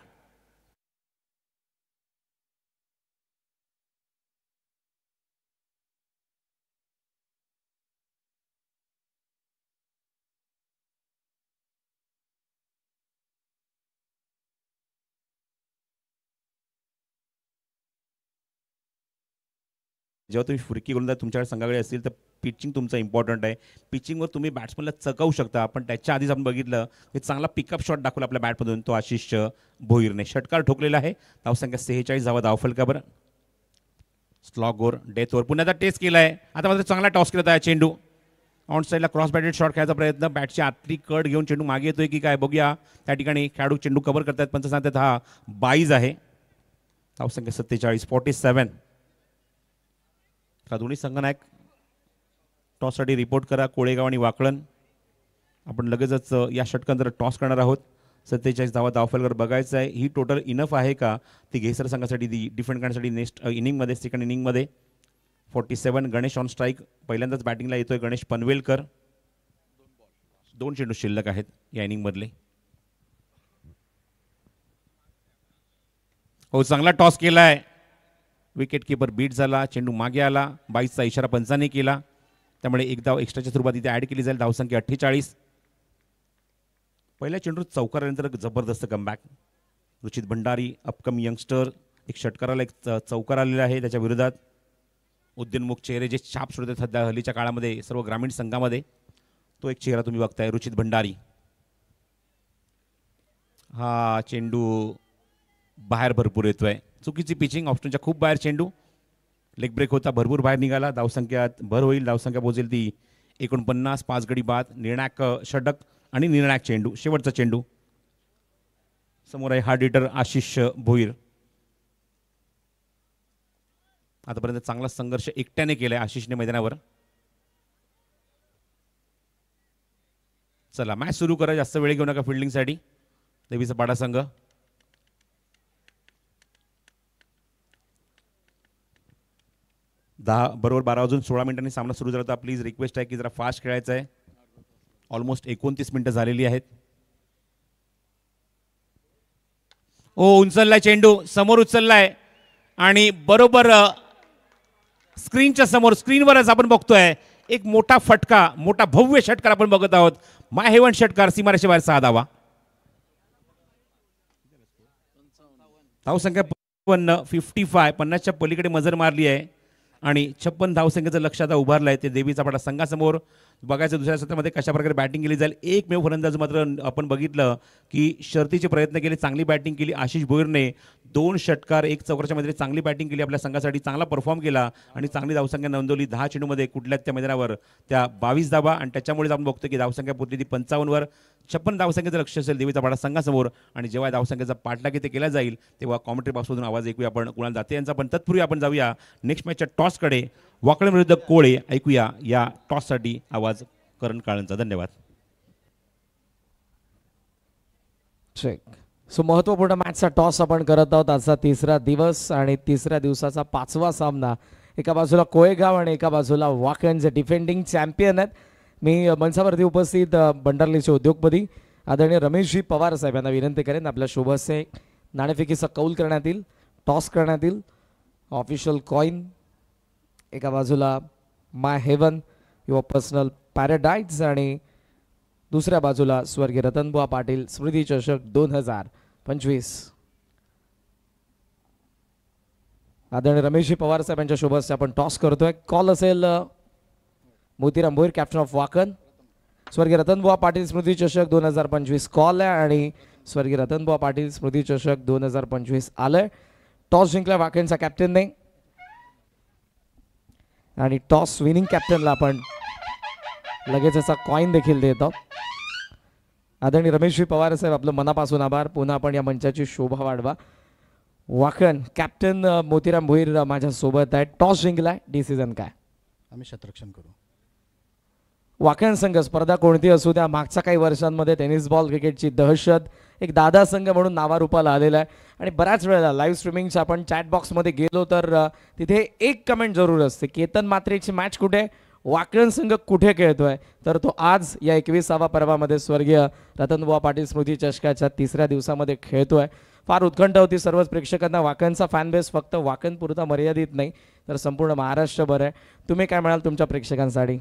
जेव्हा तुम्ही फिरकी गोलंदाज तुमच्याकडे संघाकडे असतील तर पिचिंग तुमचं इम्पॉर्टंट आहे. पिचिंगवर तुम्ही बॅट्समनला चकवू शकता, पण त्याच्या आधीच आपण बघितलं की चांगला पिकअप शॉट दाखवला आपल्या बॅटमधून तो आशिष भोईरने. षटकार ठोकलेला आहे. धावसंख्या 46 धावा धावफलकावर. Slog over death over. पुन्हा टेस्ट केला आहे. आता मात्र चांगला टॉस केला आहे चेंडू. ऑन साईडला क्रॉस बॅटेड शॉट खेळायचा प्रयत्न. बॅटची आतली कट घेऊन चेंडू मागे येतोय की काय बघूया. त्या ठिकाणी खेळाडू चेंडू कव्हर करतात. पंच सांगतात हा 22 आहे. धावसंख्या 47 47. दोन्ही संघनायक टॉससाठी रिपोर्ट करा. कोळेगाव आणि वाकळण. आपण लगेचच या षटकांतर टॉस करणार आहोत. 47 धावा धावफलकावर बघायचं आहे ही टोटल इनफ आहे का ती घेसर संघासाठी डिफेंड करण्यासाठी. नेक्स्ट इनिंगमध्ये सेकंड इनिंगमध्ये 47. Ganesh on strike. पहिल्यांदाच बॅटिंगला येतोय गणेश पनवेलकर. 2 चेंडू शिल्लक आहेत या इनिंगमधले. हो चांगला टॉस केलाय. विकेट किपर बीट झाला. चेंडू मागे आला. 22चा इशारा पंचाने केला. त्यामुळे एक धाव एक्स्ट्राच्या स्वरूपात इथे ॲड केली जाईल. धावसंख्या 48. पहिल्या चेंडू चौकार आल्यानंतर जबरदस्त comeback. Ruchit Bhandari upcoming youngster. एक षटकाराला एक चौकार आलेला आहे त्याच्या विरोधात. उद्योन्मुख चेहरे जे छाप सोडतात सध्या हल्लीच्या काळामध्ये सर्व ग्रामीण संघामध्ये तो एक चेहरा तुम्ही बघताय रुचित भंडारी. हा चेंडू बाहेर भरपूर येतोय. चुकीची पिचिंग. ऑप्शनच्या खूप बाहेर चेंडू. लेग ब्रेक होता भरपूर बाहेर निघाला. धावसंख्यात भर होईल. धावसंख्या पोहोचेल ती 49. 5 गडी बाद. निर्णायक षटक आणि निर्णायक चेंडू. शेवटचा चेंडू. समोर आहे हार्ड हिटर आशिष भोईर. आतापर्यंत चांगला संघर्ष एकट्याने केलाय आशिषने मैदानावर. चला मॅच सुरू करा. जास्त वेळ घेऊ नका फिल्डिंगसाठी. देवीचा पाडा संघ. बरोबर 12 वाजून 16 मिनिटांनी सामना सुरू झाला होता. प्लीज रिक्वेस्ट आहे की जरा फास्ट खेळायचं आहे. ऑलमोस्ट 29 मिनिटं झालेली आहेत. ओ उचललाय चेंडू. समोर उचललाय आणि बरोबर स्क्रीनच्या समोर स्क्रीनवरच आपण बघतोय एक मोठा फटका. मोठा भव्य षटकार आपण बघत आहोत. माय हेवन षटकार. सीमारेषेच्या बाहेर 6 धावा. धावसंख्या 55. 50च्या पलीकडे मजर मारली आहे आणि 56 धावसंख्येचं लक्ष आता उभारलं आहे. ते देवीचा पाडा संघासमोर बघायचं दुसऱ्या सत्रामध्ये कशा प्रकारे बॅटिंग केली जाईल. एकमेव फलंदाज मात्र आपण बघितलं की शर्तीचे प्रयत्न केले. चांगली बॅटिंग केली आशिष भोईरने. 2 षटकार 1 चौकारच्या मध्ये चांगली बॅटिंग केली आपल्या संघासाठी, चांगला परफॉर्म केला आणि चांगली धावसंख्या नोंदवली. 10 चेंडूमध्ये कुठल्याच त्या मैदानावर त्या 22 धावा आणि त्याच्यामुळेच आपण बघतो की धावसंख्या पोहोचली ती 55वर. 56 धावसंख्येचं लक्ष असेल देवीचा पाडा संघासमोर आणि जेव्हा धावसंख्येचा पाठलाग इथे केला जाईल तेव्हा कॉमेंट्री बॉक्समधून आवाज ऐकूया आपण कुणाल दाते यांचा. पण तत्पूर्वी आपण जाऊया नेक्स्ट मॅचच्या टॉसकडे. वाकळे विरुद्ध कोळे. ऐकूया या टॉससाठी आवाज करण काळेंचा. धन्यवाद. चेक. सो महत्त्वपूर्ण मॅचचा टॉस आपण करत आहोत. आजचा तिसरा दिवस आणि तिसऱ्या दिवसाचा 5वा सामना. एका बाजूला कोळेगाव आणि एका बाजूला वाकण जे डिफेंडिंग चॅम्पियन आहेत. मी मंचावरती उपस्थित बंडारलीचे उद्योगपती आदरणीय रमेशजी पवार साहेब यांना विनंती करेन आपल्या शुभस्य नाणेफेकीचा कौल करण्यात येईल, टॉस करण्यात येईल. ऑफिशियल कॉइन एका बाजूला माय हेवन युअर पर्सनल पॅराडाईज आणि दुसऱ्या बाजूला स्वर्गीय रतनबुवा पाटील स्मृती चषक 2025. आदरणीय रमेशजी पवार साहेब यांच्या शुभस्य आपण टॉस करतोय. कॉल असेल मोतीराम भोईर कॅप्टन ऑफ वाकण. स्वर्गीय रतनबुवा पाटील स्मृती चषक 2025 कॉल आहे आणि स्वर्गीय रतनबुवा पाटील स्मृती चषक 2025 आलंय. टॉस जिंकला वाकणचा कॅप्टनने आणि टॉस विनिंग कॅप्टनला आपण लगेच असा कॉइन देखील देत आहोत. आदरणीय रमेशजी पवार साहेब आपलं मनापासून आभार. पुन्हा आपण या मंचाची शोभा वाढवा. वाकण कॅप्टन मोतीराम भोईर माझ्या सोबत आहे. टॉस जिंकलाय, डिसिजन काय? आम्ही क्षेत्ररक्षण करू. वाकण संघ स्पर्धा कोणती असू द्या मागच्या काही वर्षांमध्ये टेनिस बॉल क्रिकेटची दहशत एक दादा संघ म्हणून नावारूपाला आलेला आहे आणि बऱ्याच वेळेला लाईव्ह स्ट्रीमिंगच्या आपण चॅट बॉक्समध्ये गेलो तर तिथे एक कमेंट जरूर असते, केतन मात्रेची मॅच कुठे, वाकण संघ कुठे खेळतोय. तर तो आज या 21व्या पर्वामध्ये स्वर्गीय रतनबुवा पाटील स्मृती चषकाच्या तिसऱ्या दिवसामध्ये खेळतोय. फार उत्कंठ होती सर्वच प्रेक्षकांना. वाकणचा फॅन बेस फक्त वाकणपुरता मर्यादित नाही तर संपूर्ण महाराष्ट्रभर आहे. तुम्ही काय म्हणाल तुमच्या प्रेक्षकांसाठी?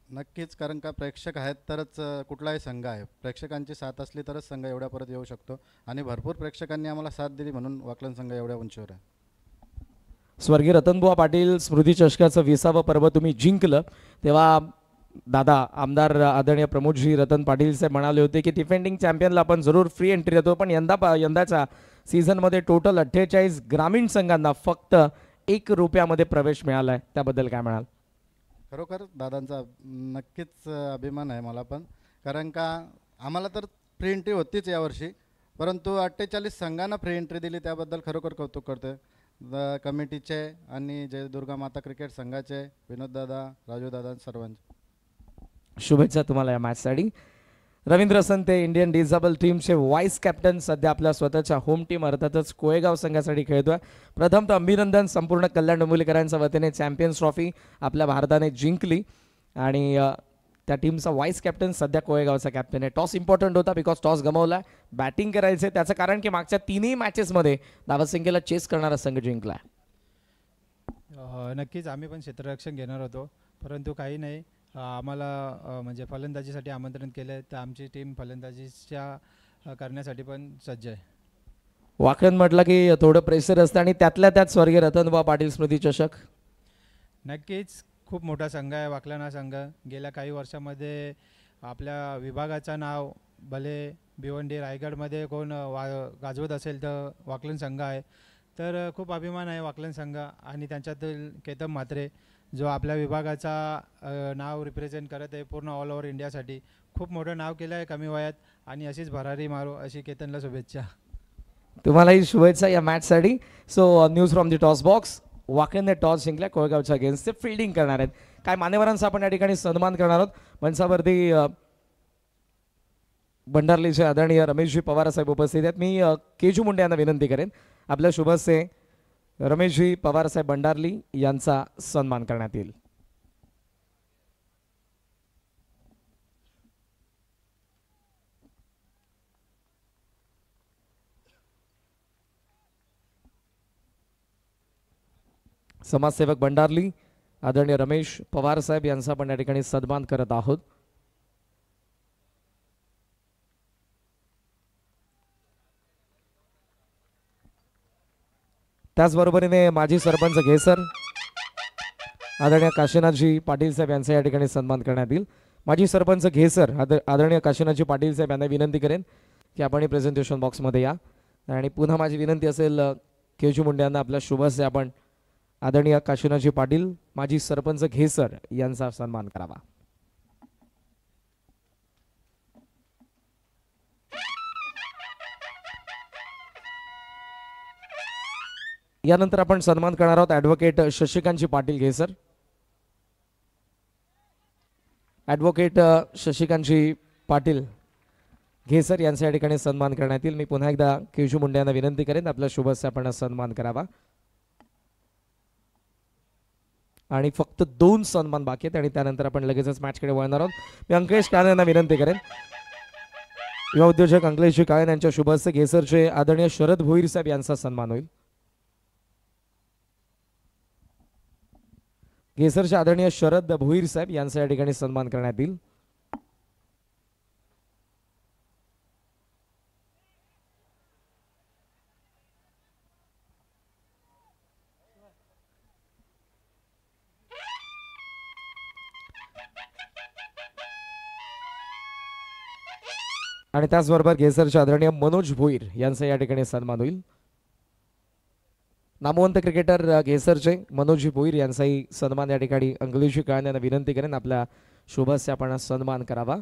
नक्कीच, कारण का प्रेक्षक आहेत तरच कुठलाही संघ आहे. प्रेक्षकांची साथ असली तरच संघ एवढ्या परत येऊ शकतो आणि भरपूर प्रेक्षकांनी आम्हाला साथ दिली म्हणून वाकलन संघ एवढ्या उंचीवर आहे. स्वर्गीय रतनबुवा पाटील स्मृती चषकाचं 20वं पर्व तुम्ही जिंकलं तेव्हा दादा आमदार आदरणीय प्रमोदजी रतन पाटील साहेब म्हणाले होते की डिफेंडिंग चॅम्पियनला आपण जरूर फ्री एंट्री देतो. पण यंदाच्या सीझनमध्ये टोटल 48 ग्रामीण संघांना फक्त ₹1 प्रवेश मिळाला आहे. त्याबद्दल काय म्हणाल? खरोखर दादांचा नक्कीच अभिमान आहे मला पण, कारण का आम्हाला तर फ्री एंट्री होतीच यावर्षी, परंतु 48 संघांना फ्री एंट्री दिली त्याबद्दल खरोखर कौतुक करतोय कमिटीचे आणि जय दुर्गा माता क्रिकेट संघाचे, विनोददादा, राजूदादा सर्वांचे. शुभेच्छा तुम्हाला या मॅचसाठी. रवींद्र संते इंडियन डिझेबल टीमचे व्हाईस कॅप्टन सध्या आपल्या स्वतःच्या होम टीम अर्थातच कोळेगाव संघासाठी खेळतोय. प्रथमतः अभिनंदन. संपूर्ण कल्याण डोंबिवलीकरांच्या वतीने चॅम्पियन्स ट्रॉफी आपल्या भारताने जिंकली आणि त्या टीमचा व्हाईस कॅप्टन सध्या कोळेगावचा कॅप्टन आहे. टॉस इम्पॉर्टंट होता बिकॉज टॉस गमावला. बॅटिंग करायचे त्याचं कारण की मागच्या 3ही मॅचेसमध्ये धावसंख्येला चेस करणारा संघ जिंकला. नक्कीच आम्ही पण क्षेत्ररक्षण घेणार होतो, परंतु काही नाही, आम्हाला म्हणजे फलंदाजीसाठी आमंत्रण केलं तर आमची टीम फलंदाजीच्या करण्यासाठी पण सज्ज आहे. वाकण म्हटलं की थोडं प्रेशर असतं आणि त्यातल्या त्यात स्वर्गीय रतनबुवा पाटील स्मृती चषक. नक्कीच खूप मोठा संघ आहे वाकलन हा संघ. गेल्या काही वर्षामध्ये आपल्या विभागाचं नाव भले भिवंडी रायगडमध्ये कोण गाजवत असेल तर वाकलन संघ आहे. तर खूप अभिमान आहे वाकलन संघ आणि त्यांच्यातील केतन म्हात्रे जो आपल्या विभागाचा नाव रिप्रेझेंट करत आहे पूर्ण ऑल ओव्हर इंडियासाठी. खूप मोठं नाव केलं आहे कमी वयात आणि अशीच भरारी मारो अशी केतनला शुभेच्छा. तुम्हालाही शुभेच्छा या मॅचसाठी. So news from the toss box. वाकणने टॉस जिंकला. कोळगावच्या अगेन्स्ट ते फिल्डिंग करणार आहेत. काय मान्यवरांचा आपण या ठिकाणी सन्मान करणार आहोत. मंचावरती भंडारलीचे आदरणीय रमेशजी पवार साहेब उपस्थित आहेत. मी केजू मुंडे यांना विनंती करेन आपल्या शुभस्य रमेशजी पवार साहेब भंडारली यांचा सन्मान करण्यात येईल. समाजसेवक भंडारली आदरणीय रमेश पवार साहेब यांचा आपण या ठिकाणी सन्मान करत आहोत. त्याचबरोबरीने माजी सरपंच घेसर आदरणीय काशीनाथजी पाटील साहेब यांचा या ठिकाणी सन्मान करण्यात येईल. माजी सरपंच घेसर आदरणीय काशीनाथजी पाटील साहेब यांना विनंती करेन की आपण प्रेझेंटेशन बॉक्समध्ये या. आणि पुन्हा माझी विनंती असेल केशू मुंडे यांना आपल्या शुभस्य आपण आदरणीय काशीनाथजी पाटील माजी सरपंच घेसर यांचा सन्मान करावा. यानंतर आपण सन्मान करणार आहोत ॲडव्होकेट शशिकांतजी पाटील घेसर. ॲडव्होकेट शशिकांतजी पाटील घेसर यांच्या या ठिकाणी सन्मान करण्यात येईल. मी पुन्हा एकदा केशू मुंडे यांना विनंती करेन आपल्या शुभस्य आपण सन्मान करावा. आणि फक्त 2 सन्मान बाकी आहेत आणि त्यानंतर आपण लगेचच मॅचकडे वळणार आहोत. मी अंकलेश काळे यांना विनंती करेन. युवा उद्योजक अंकलेशजी काळे यांच्या शुभस्य घेसरचे आदरणीय शरद भोईर साहेब यांचा सन्मान होईल. घेसरचे आदरणीय शरद भोईर साहेब यांचा या ठिकाणी सन्मान करण्यात येईल. आणि त्याचबरोबर घेसरचे आदरणीय मनोज भोईर यांचा या ठिकाणी सन्मान होईल. नामवंत क्रिकेटर घेसरचे मनोज भोईर यांचाही सन्मान या ठिकाणी अंकलेश काळे यांना विनंती करेन आपल्या शुभस्य आपण सन्मान करावा.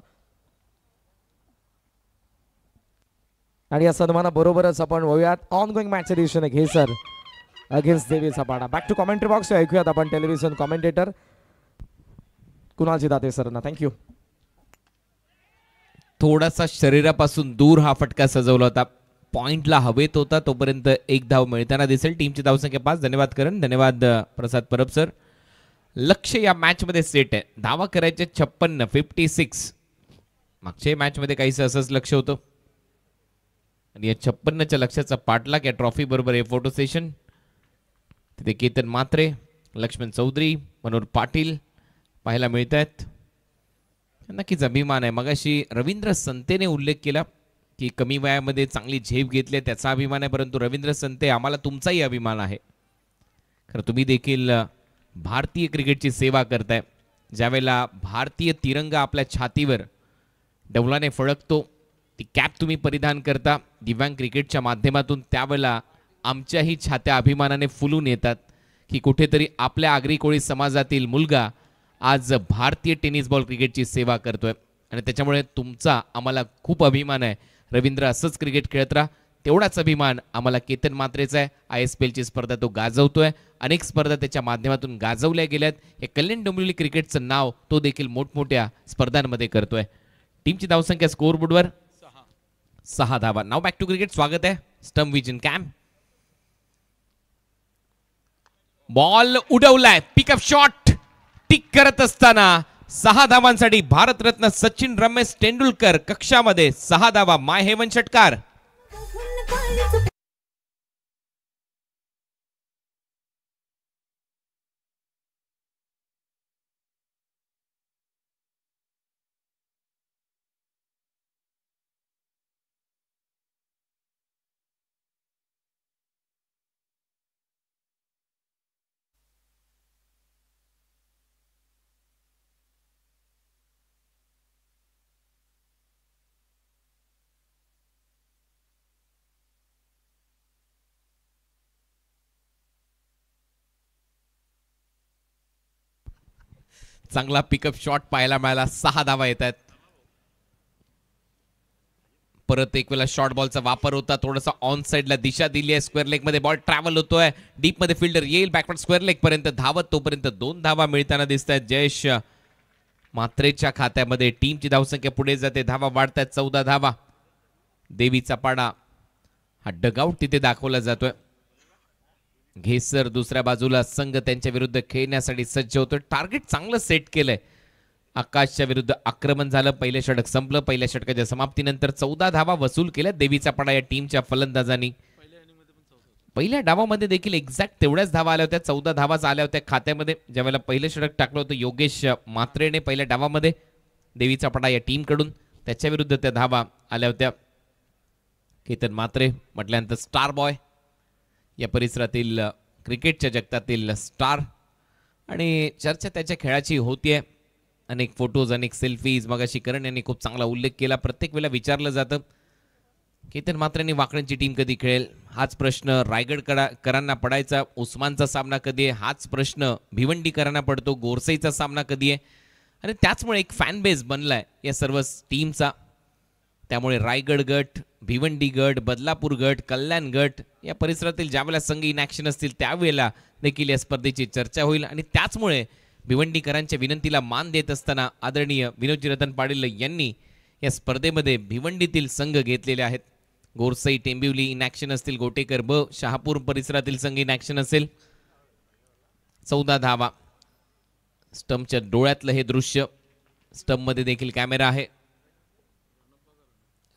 आणि या सन्मानाबरोबरच आपण वळूयात ऑन गोइंग मॅच एडिशन घेसर अगेन्स्ट देवीचा पाडा. बॅक टू कॉमेंट्री बॉक्स ऐकूयात आपण टेलिव्हिजन कॉमेंटेटर कुणालजी दाते सरांना. थँक्यू. थोडासा शरीरापासून दूर हा फटका सजवला होता. पॉइंटला हवेत होता तोपर्यंत एक धाव मिळताना दिसेल. टीमची धावसंख्या 5. धन्यवाद करण. धन्यवाद प्रसाद परब सर. लक्ष या मॅच मध्ये सेट आहे. धावा करायचे 56 56. मागच्या मॅच मध्ये काहीसं असंच लक्ष होतं आणि या 56च्या लक्षाचा पाठलाग या ट्रॉफी बरोबर हे फोटो सेशन. तिथे केतन म्हात्रे, लक्ष्मण चौधरी, मनोहर पाटील पाहायला मिळत आहेत. नक्कीच अभिमान आहे. मगाशी रवींद्र संतेने उल्लेख केला की कमी वयामध्ये चांगली झेप घेतली त्याचा अभिमान आहे. परंतु रवींद्र संते आम्हाला तुमचाही अभिमान आहे. खरं तुम्ही देखील भारतीय क्रिकेटची सेवा करताय. ज्यावेळेला भारतीय तिरंगा आपल्या छातीवर डौलाने फळकतो, ती कॅप तुम्ही परिधान करता दिव्यांग क्रिकेटच्या माध्यमातून, त्यावेळेला आमच्याही छात्या अभिमानाने फुलून येतात की कुठेतरी आपल्या आगरी कोळी समाजातील मुलगा आज भारतीय टेनिस बॉल क्रिकेटची सेवा करतोय. आणि त्याच्यामुळे तुमचा आम्हाला खूप अभिमान आहे. रवींद्र असंच क्रिकेट खेळत राहा. तेवढाच अभिमान आम्हाला केतन म्हात्रेचा आहे. ISPLची स्पर्धा तो गाजवतोय. अनेक स्पर्धा त्याच्या माध्यमातून गाजवल्या गेल्यात. हे कल्याण डोंबिवली क्रिकेटचं नाव तो देखील मोठमोठ्या स्पर्धांमध्ये करतोय. टीमची धावसंख्या स्कोअरबोर्डवर 6 धावा. नाव बॅक टू क्रिकेट. स्वागत आहे स्टंप विजन कॅम्प. बॉल उडवलाय. पिकअप शॉट टिक करत असताना 6 धावांसाठी भारतरत्न सचिन रमेश तेंडुलकर कक्षामध्ये 6 धावा. माय हेवन षटकार. चांगला पिकअप शॉट पाहायला मिळाला. 6 धावा येत आहेत. परत एक वेळा शॉर्ट बॉलचा वापर होता. थोडासा ऑन साइडला दिशा दिली आहे. स्क्वेअर लेग मध्ये बॉल ट्रॅव्हल होतोय. डीप मध्ये फिल्डर येईल बॅकवर्ड स्क्वेअर लेग पर्यंत धावत. तोपर्यंत 2 धावा मिळताना दिसत आहेत जयेश म्हात्रेच्या खात्यामध्ये. टीमची धावसंख्या पुढे जाते. धावा वाढतात. 14 धावा. देवीचा पाडा हा डगआउट तिथे दाखवला जातोय. घेसर दुसऱ्या बाजूला संघ त्यांच्या विरुद्ध खेळण्यासाठी सज्ज होतो. टार्गेट चांगलं सेट केलंय. आकाशच्या विरुद्ध आक्रमण झालं. पहिलं षटक संपलं. पहिल्या षटकाच्या समाप्तीनंतर 14 धावा वसूल केल्या देवीचा पाडा या टीमच्या फलंदाजांनी. पहिल्या डावामध्ये देखील एक्झॅक्ट तेवढ्याच धावा आल्या होत्या. 14 धावाच आल्या होत्या खात्यामध्ये. ज्यावेळेला पहिलं षटक टाकलं होतं योगेश म्हात्रेने पहिल्या डावामध्ये देवीचा पाडा या टीमकडून, त्याच्या विरुद्ध त्या धावा आल्या होत्या. केतन म्हात्रे म्हटल्यानंतर स्टार बॉय, या परिसरातील क्रिकेटच्या जगतातील स्टार, आणि चर्चा त्याच्या खेळाची होतीये. अनेक फोटोज, अनेक सेल्फीज. मगाशी करण यांनी खूप चांगला उल्लेख केला. प्रत्येक वेळेला विचारलं जातं केतन मात्रेंनी वाकड्यांची टीम कधी खेळेल हाच प्रश्न रायगडकरांना पडायचा. उस्मानचा सामना कधी आहे हाच प्रश्न भिवंडीकरांना पडतो. गोरसईचा सामना कधी आहे आणि त्याचमुळे एक फॅन बेस बनलाय या सर्व टीमचा. त्यामुळे रायगड गट, भिवंडी गट, बदलापूर गट, कल्याण गट या परिसरातील ज्यावेळेला संघ इन ॲक्शन असतील त्यावेळेला देखील या स्पर्धेची चर्चा होईल. आणि त्याचमुळे भिवंडीकरांच्या विनंतीला मान देत असताना आदरणीय विनोदजी रतन पाटील यांनी या स्पर्धेमध्ये भिवंडीतील संघ घेतलेले आहेत. गोरसई, टेंबिवली इन ॲक्शन असतील, गोटेकर ब, शहापूर परिसरातील संघ इन ॲक्शन असेल. 14 धावा. स्टंपच्या डोळ्यातलं हे दृश्य, स्टंपमध्ये देखील कॅमेरा आहे.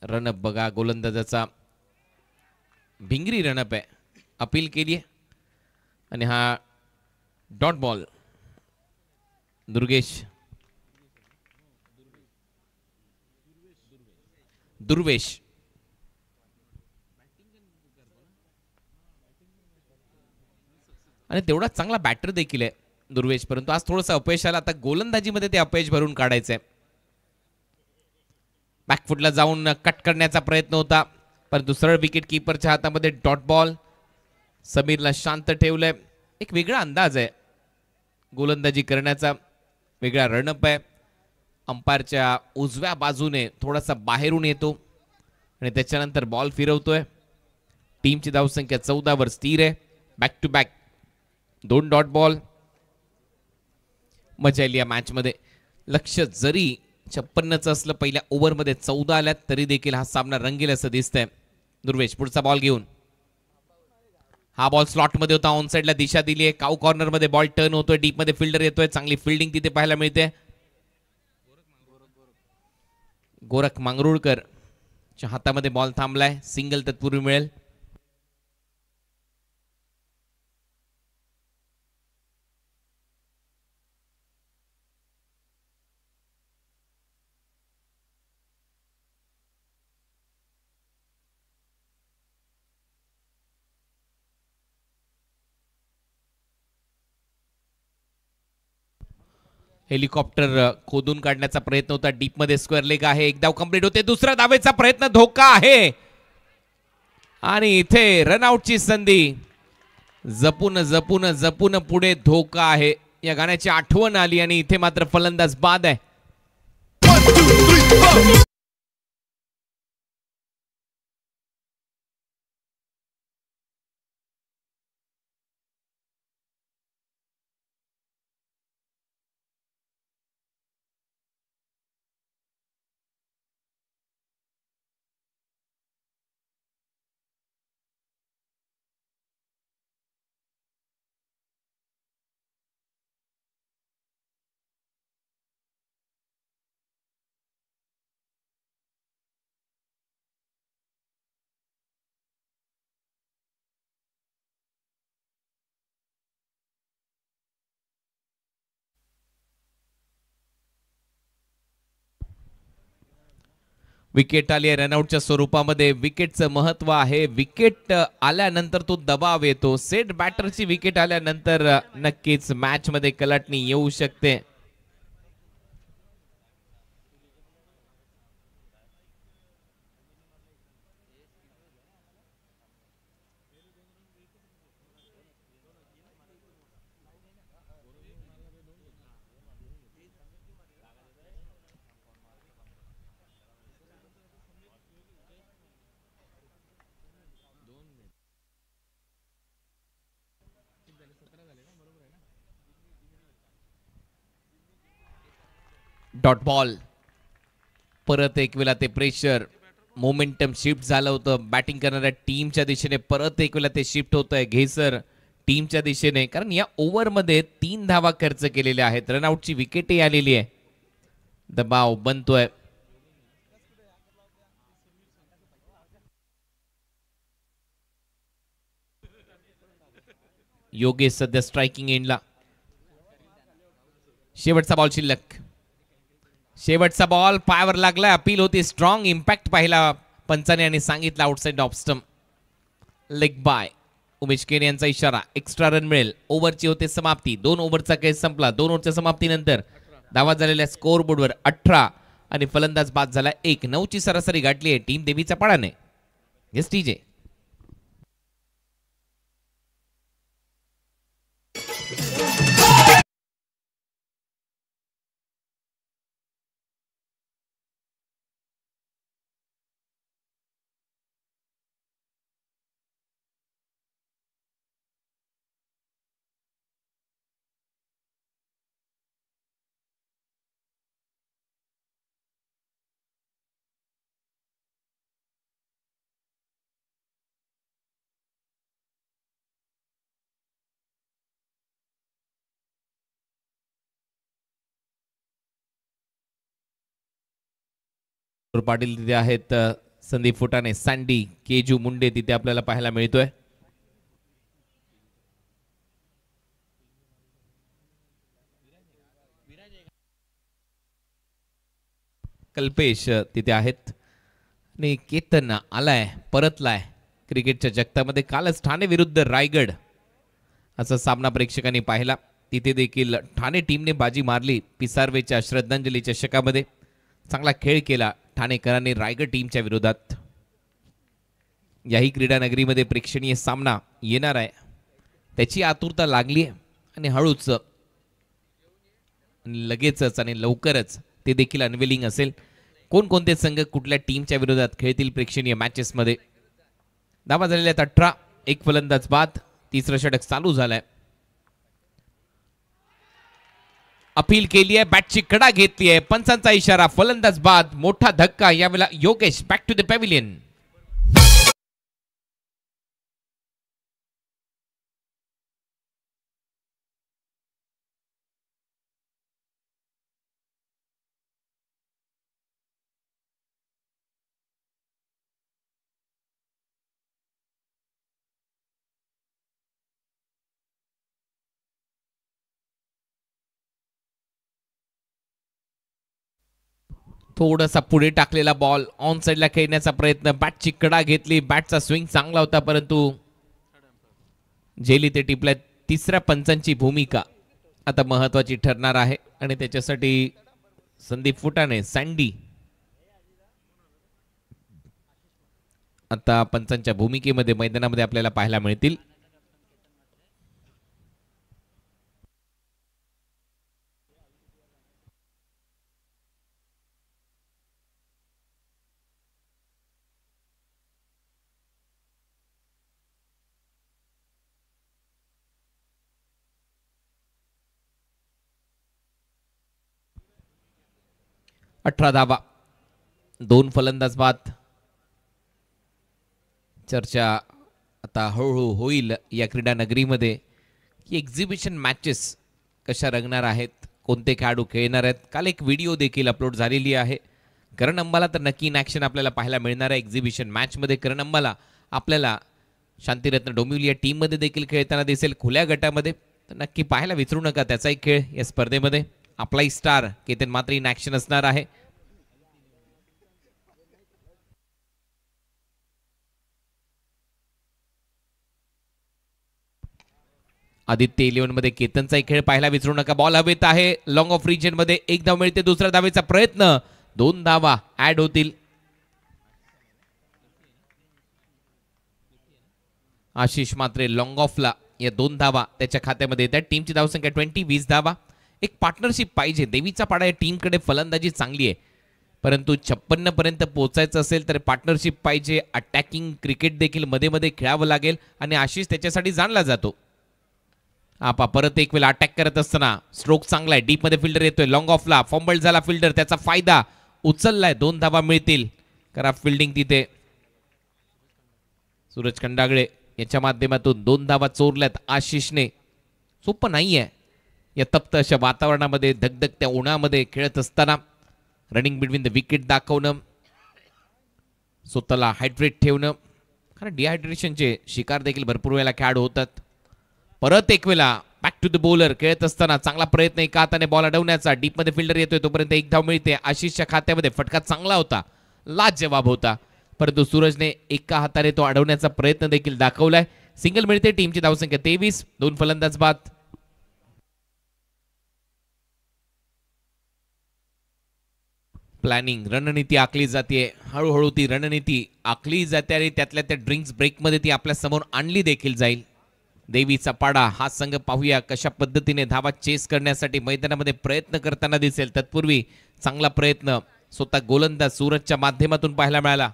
रनअप बघा, गोलंदाजाचा भिंगरी रनअप आहे, अपील केली आहे आणि हा डॉट बॉल. दुर्वेश आणि तेवढा चांगला बॅटर देखील आहे दुर्वेश, परंतु आज थोडंसं अपयश आलं. आता गोलंदाजीमध्ये ते अपयश भरून काढायचंय. बॅकफुटला जाऊन कट करण्याचा प्रयत्न होता, परंतु सरळ विकेट कीपरच्या हातामध्ये डॉट बॉल. समीरला शांत ठेवलंय. एक वेगळा अंदाज आहे गोलंदाजी करण्याचा, वेगळा रनअप आहे. अंपायरच्या उजव्या बाजूने थोडासा बाहेरून येतो आणि त्याच्यानंतर बॉल फिरवतोय. टीमची धावसंख्या 14 वर स्थिर आहे. Back to back 2 dot ball. मजा आली या मॅचमध्ये. लक्ष जरी 56चं असलं, पहिल्या ओव्हरमध्ये 14 आल्यात तरी देखील हा सामना रंगेल असं दिसतंय. दुर्वेश पुढचा बॉल घेऊन, हा बॉल स्लॉटमध्ये होता, ऑन साईडला दिशा दिली आहे. काऊ कॉर्नरमध्ये बॉल टर्न होतोय, डीपमध्ये फिल्डर येतोय, चांगली फिल्डिंग तिथे पाहायला मिळते. गोरख मांगरुळकर च्या हातामध्ये बॉल थांबलाय, सिंगल तत्पूर्वी मिळेल. हेलिकॉप्टर खोदून काढण्याचा प्रयत्न होता, डीप मध्ये स्क्वेअर लेग आहे. एक धाव कंप्लीट होते. दुसरा धावेचा प्रयत्न, धोका आहे आणि इथे रनआउटची संधी. जपून जपून जपून पुढे धोका आहे या गाण्याची आठवण आली आणि इथे मात्र फलंदाज बाद आहे. विकेट आली आहे रनआउटच्या स्वरूपामध्ये. विकेटचं महत्व आहे. विकेट आल्यानंतर तो दबाव येतो. सेट बॅटरची विकेट आल्यानंतर नक्कीच मॅच मध्ये कलाटणी येऊ शकते. Dot ball. परत एक वेळा ते प्रेशर, मोमेंटम शिफ्ट झालं होतं बॅटिंग करणाऱ्या टीमच्या दिशेने. परत एक वेळा ते शिफ्ट होत आहे घेसर टीमच्या दिशेने, कारण या ओव्हरमध्ये 3 धावा खर्च केलेल्या आहेत. रनआउटची विकेटही आलेली आहे. दबाव बनतोय. योगेश सध्या स्ट्रायकिंग एंडला. शेवटचा बॉल शिल्लक. शेवटचा बॉल पायावर लागला. अपील होती. स्ट्रॉंग इम्पॅक्ट पाहिला पंचाने आणि सांगितलं outside off stump. Leg bye. Umesh Kene यांचा इशारा. एक्स्ट्रा रन मिळेल. ओव्हरची होते समाप्ती. 2 ओव्हरचा खेळ संपला. 2 ओव्हरच्या समाप्तीनंतर धावा झालेल्या स्कोअर बोर्डवर 18 आणि फलंदाज बाद झाला 1. 9ची सरासरी गाठली आहे टीम देवीच्या पाडाने. Yes TJ. पाटील तिथे आहेत, संदीप फुटाणे, सँडी, केजू मुंडे तिथे आपल्याला पाहायला मिळतोय. कल्पेश तिथे आहेत आणि केतन आलाय, परतलाय क्रिकेटच्या जगतामध्ये. कालच ठाणे विरुद्ध रायगड असा सामना प्रेक्षकांनी पाहिला. तिथे देखील ठाणे टीमने बाजी मारली. पिसारवेच्या श्रद्धांजली चषकामध्ये चांगला खेळ केला ठाणेकरांनी रायगड टीमच्या विरोधात. याही क्रीडा नगरीमध्ये प्रेक्षणीय सामना येणार आहे, त्याची आतुरता लागली आहे आणि हळूच लगेचच आणि लवकरच ते देखील अनवेलिंग असेल. कोणकोणते संघ कुठल्या टीमच्या विरोधात खेळतील प्रेक्षणीय मॅचेसमध्ये. धावा झालेल्या 18, एक फलंदाज बाद. तिसरं षटक चालू झालंय. अपील केली आहे, बॅटची कडा घेतली आहे, पंचांचा इशारा, फलंदाज बाद. मोठा धक्का यावेळेला. Yogesh back to the pavilion. थोडासा पुढे टाकलेला बॉल, ऑन साइडला खेळण्याचा प्रयत्न, बॅटची कडा घेतली, बॅटचा स्विंग चांगला होता परंतु जेली ते टिपल्या. तिसऱ्या पंचांची भूमिका आता महत्वाची ठरणार आहे आणि त्याच्यासाठी संदीप फुटाणे, सँडी आता पंचांच्या भूमिकेमध्ये मैदानामध्ये आपल्याला पाहायला मिळतील. अठरा धावा, 2 फलंदाज बाद. चर्चा आता हळूहळू होईल या क्रीडा नगरीमध्ये की एक्झिबिशन मॅचेस कशा रंगणार आहेत, कोणते खेळाडू खेळणार आहेत. काल एक व्हिडिओ देखील अपलोड झालेली आहे. करण अंबाला तर नक्की इन ॲक्शन आपल्याला पाहायला मिळणार आहे एक्झिबिशन मॅचमध्ये. करण अंबाला आपल्याला शांतिरत्न डोंबिवली या टीममध्ये देखील खेळताना दिसेल खुल्या गटामध्ये, तर नक्की पाहायला विसरू नका त्याचाही खेळ या स्पर्धेमध्ये. आपलाही स्टार केतन मात्र इन ॲक्शन असणार आहे. आदित्य 11 मध्ये केतनचाही खेळ पाहायला विसरू नका. बॉल हवेत आहे, लॉंग ऑफ रिजन मध्ये 1 धाव मिळते. दुसऱ्या धावेचा प्रयत्न, 2 धावा ऍड होतील. आशिष मात्रे लॉंग ऑफला या 2 धावा त्याच्या खात्यामध्ये येतात. टीमची धावसंख्या 20, 20 धावा. एक पार्टनरशिप पाहिजे. देवीचा पाडा या टीमकडे फलंदाजी चांगली आहे, परंतु 56 पर्यंत पोहोचायचं असेल तर पार्टनरशिप पाहिजे. अटॅकिंग क्रिकेट देखील मध्ये मध्ये खेळावं लागेल आणि आशिष त्याच्यासाठी जाणला जातो. आपा परत एक वेळा अटॅक करत असताना स्ट्रोक चांगला आहे, डीप मध्ये फिल्डर येतोय. लॉंग ऑफला फंबल झाला फिल्डर, त्याचा फायदा उचललाय. 2 धावा मिळतील. करा फिल्डिंग तिथे सूरज खंडागळे याच्या माध्यमातून 2 धावा चोरल्यात आशिषने. सोपं नाहीये या तप्त अशा वातावरणामध्ये, धगधगत्या उन्हामध्ये खेळत असताना रनिंग बिटवीन द विकेट दाखवणं, स्वतःला हायड्रेट ठेवणं, कारण डिहायड्रेशनचे शिकार देखील भरपूर वेळेला खेळाडू होतात. परत एक वेळा बॅक टू द बॉलर खेळत असताना चांगला प्रयत्न एका हाताने बॉल अडवण्याचा. डीप मध्ये फिल्डर येतोय तोपर्यंत 1 धाव मिळते. आशिषच्या खात्यामध्ये फटका चांगला होता, लाजवाब होता, परंतु सूरजने एका हाताने तो अडवण्याचा प्रयत्न देखील दाखवलाय. सिंगल मिळते. टीमची धावसंख्या 23, 2 फलंदाज बाद. प्लॅनिंग रणनीती आखली जाते, हळूहळू ती रणनीती आखली जाते आणि त्यातल्या त्या ड्रिंक्स ब्रेकमध्ये ती आपल्या समोर आणली देखील जाईल. देवीचा पाडा हा संघ पाहूया कशा पद्धतीने धावा चेस करण्यासाठी मैदानामध्ये प्रयत्न करताना दिसेल. तत्पूर्वी चांगला प्रयत्न स्वतः गोलंदाज सूरजच्या माध्यमातून पाहायला मिळाला.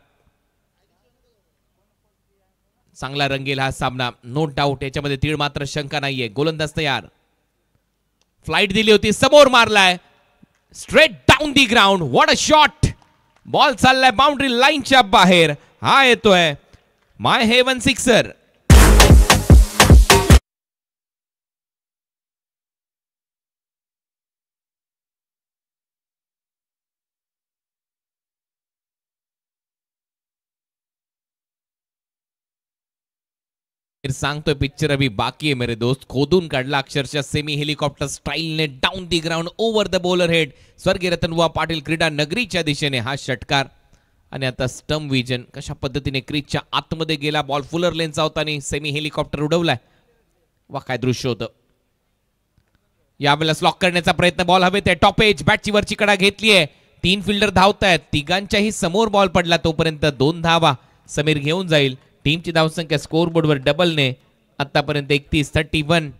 चांगला रंगेल हा सामना, नो डाऊट, याच्यामध्ये तीळ मात्र शंका नाहीये. गोलंदाज तयार, फ्लाइट दिली होती, समोर मारलाय, straight down the ground. What a shot, ball चाललाय बाउंड्री लाईनच्या बाहेर, हा येतोय माय हेवन सिक्सर. सांगतोय पिक्चर अभी बाकी है मेरे दोस्त, खोदून काढला अक्षरशः सेमी हेलिकॉप्टर स्टाईलने down the ground over the bowler head. स्वर्गीय रतनबुवा पाटील क्रीडा नगरीच्या दिशेने हा षटकार. आणि आता स्टंप विजन कशा पद्धतीने क्रीजच्या आतमध्ये गेला, बॉल फुलर लेनचा होता आणि सेमी हेलिकॉप्टर उडवलाय. वा काय दृश्य होतं. यावेळेला स्लॉक करण्याचा प्रयत्न, बॉल हवेत आहे, टॉप एज, बॅटची वरची कडा घेतलीये, 3 फिल्डर धावतायत, तिघांच्याही समोर बॉल पडला, तोपर्यंत 2 धावा समीर घेऊन जाईल. टीमची धावसंख्या स्कोअरबोर्डवर डबलने आतापर्यंत 31-31.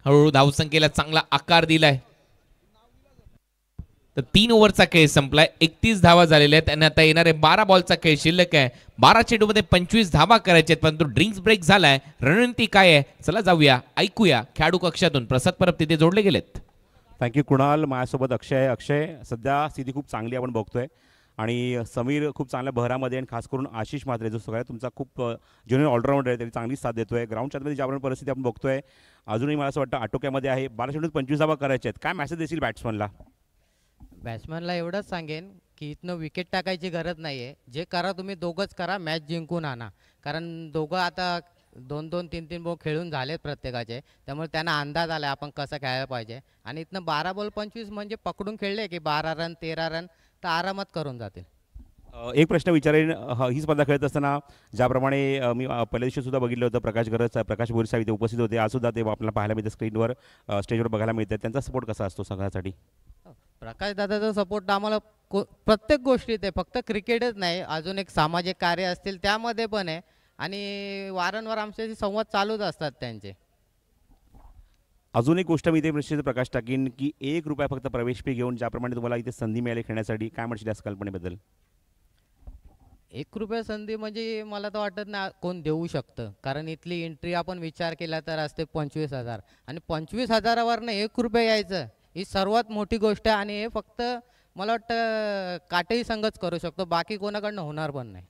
हळूहळू धावसंख्येला चांगला आकार दिलाय. तर 3 ओव्हरचा खेळ संपलाय, 31 धावा झालेल्या आहेत आणि आता येणारे 12 बॉलचा खेळ शिल्लक आहे. 12 चेंडूमध्ये 25 धावा करायच्या आहेत, परंतु ड्रिंक्स ब्रेक झालाय. रणनीती काय आहे, चला जाऊया ऐकूया खेळाडू कक्षातून. प्रसाद परब तिथे जोडले गेलेत. थँक्यू कुणाल. माझ्यासोबत अक्षय सध्या स्थिती खूप चांगली आपण बघतोय आणि समीर खूप चांगल्या बहरामध्ये, आणि खास करून आशिष म्हात्रे जो सगळ्यात तुमचा खूप ज्युनियर ऑलराऊंडर आहे, त्याची चांगली साथ देतोय. ग्राउंडच्या आतमध्ये ज्याप्रमाणे परिस्थिती आपण बघतोय अजूनही मला असं वाटतं आटोक्यामध्ये आहे. 12 चेंडूत 25 धावा करायच्या आहेत. काय मेसेज देशील बॅट्समनला? बॅट्समॅनला एवढंच सांगेन की इथनं विकेट टाकायची गरज नाही आहे, जे करा तुम्ही दोघंच करा, मॅच जिंकून आणा. कारण दोघं आता 2-2, 3-3 बॉल खेळून झालेत प्रत्येकाचे, त्यामुळे त्यांना अंदाज आला आपण कसं खेळायला पाहिजे. आणि इथनं 12 बॉल 25 म्हणजे पकडून खेळले की 12 रन 13 रन तर आरामात करून जातील. एक प्रश्न विचारेन, ही स्पर्धा खेळत असताना ज्याप्रमाणे मी पहिल्या दिवशी सुद्धा बघितलं होतं, प्रकाश बोरसाहेब इथे उपस्थित होते, आज सुद्धा ते आपल्याला पाहायला मिळतं, स्क्रीनवर स्टेजवर बघायला मिळतात. त्यांचा सपोर्ट कसा असतो संघासाठी? प्रकाश दादाचा सपोर्ट आम्हाला प्रत्येक गोष्टीत आहे, फक्त क्रिकेटच नाही, अजून एक सामाजिक कार्य असतील त्यामध्ये पण आहे आणि वारंवार आमच्याशी संवाद चालूच असतात त्यांचे. अजून एक गोष्ट मी इथे निश्चित प्रकाश टाकीन की ₹1 फक्त प्रवेश फी घेऊन ज्याप्रमाणे तुम्हाला इथे संधी मिळाली खेळण्यासाठी, काय म्हणशील या कल्पनेबद्दल? ₹1 संधी म्हणजे मला तर वाटत नाही कोण देऊ शकतं, कारण इथली एंट्री आपण विचार केला तर असते 25,000 आणि 25,000वरनं ₹1 यायचं ही सर्वात मोठी गोष्ट आहे. आणि हे फक्त मला वाटतं काटेही संघच करू शकतो, बाकी कोणाकडनं होणार पण नाही.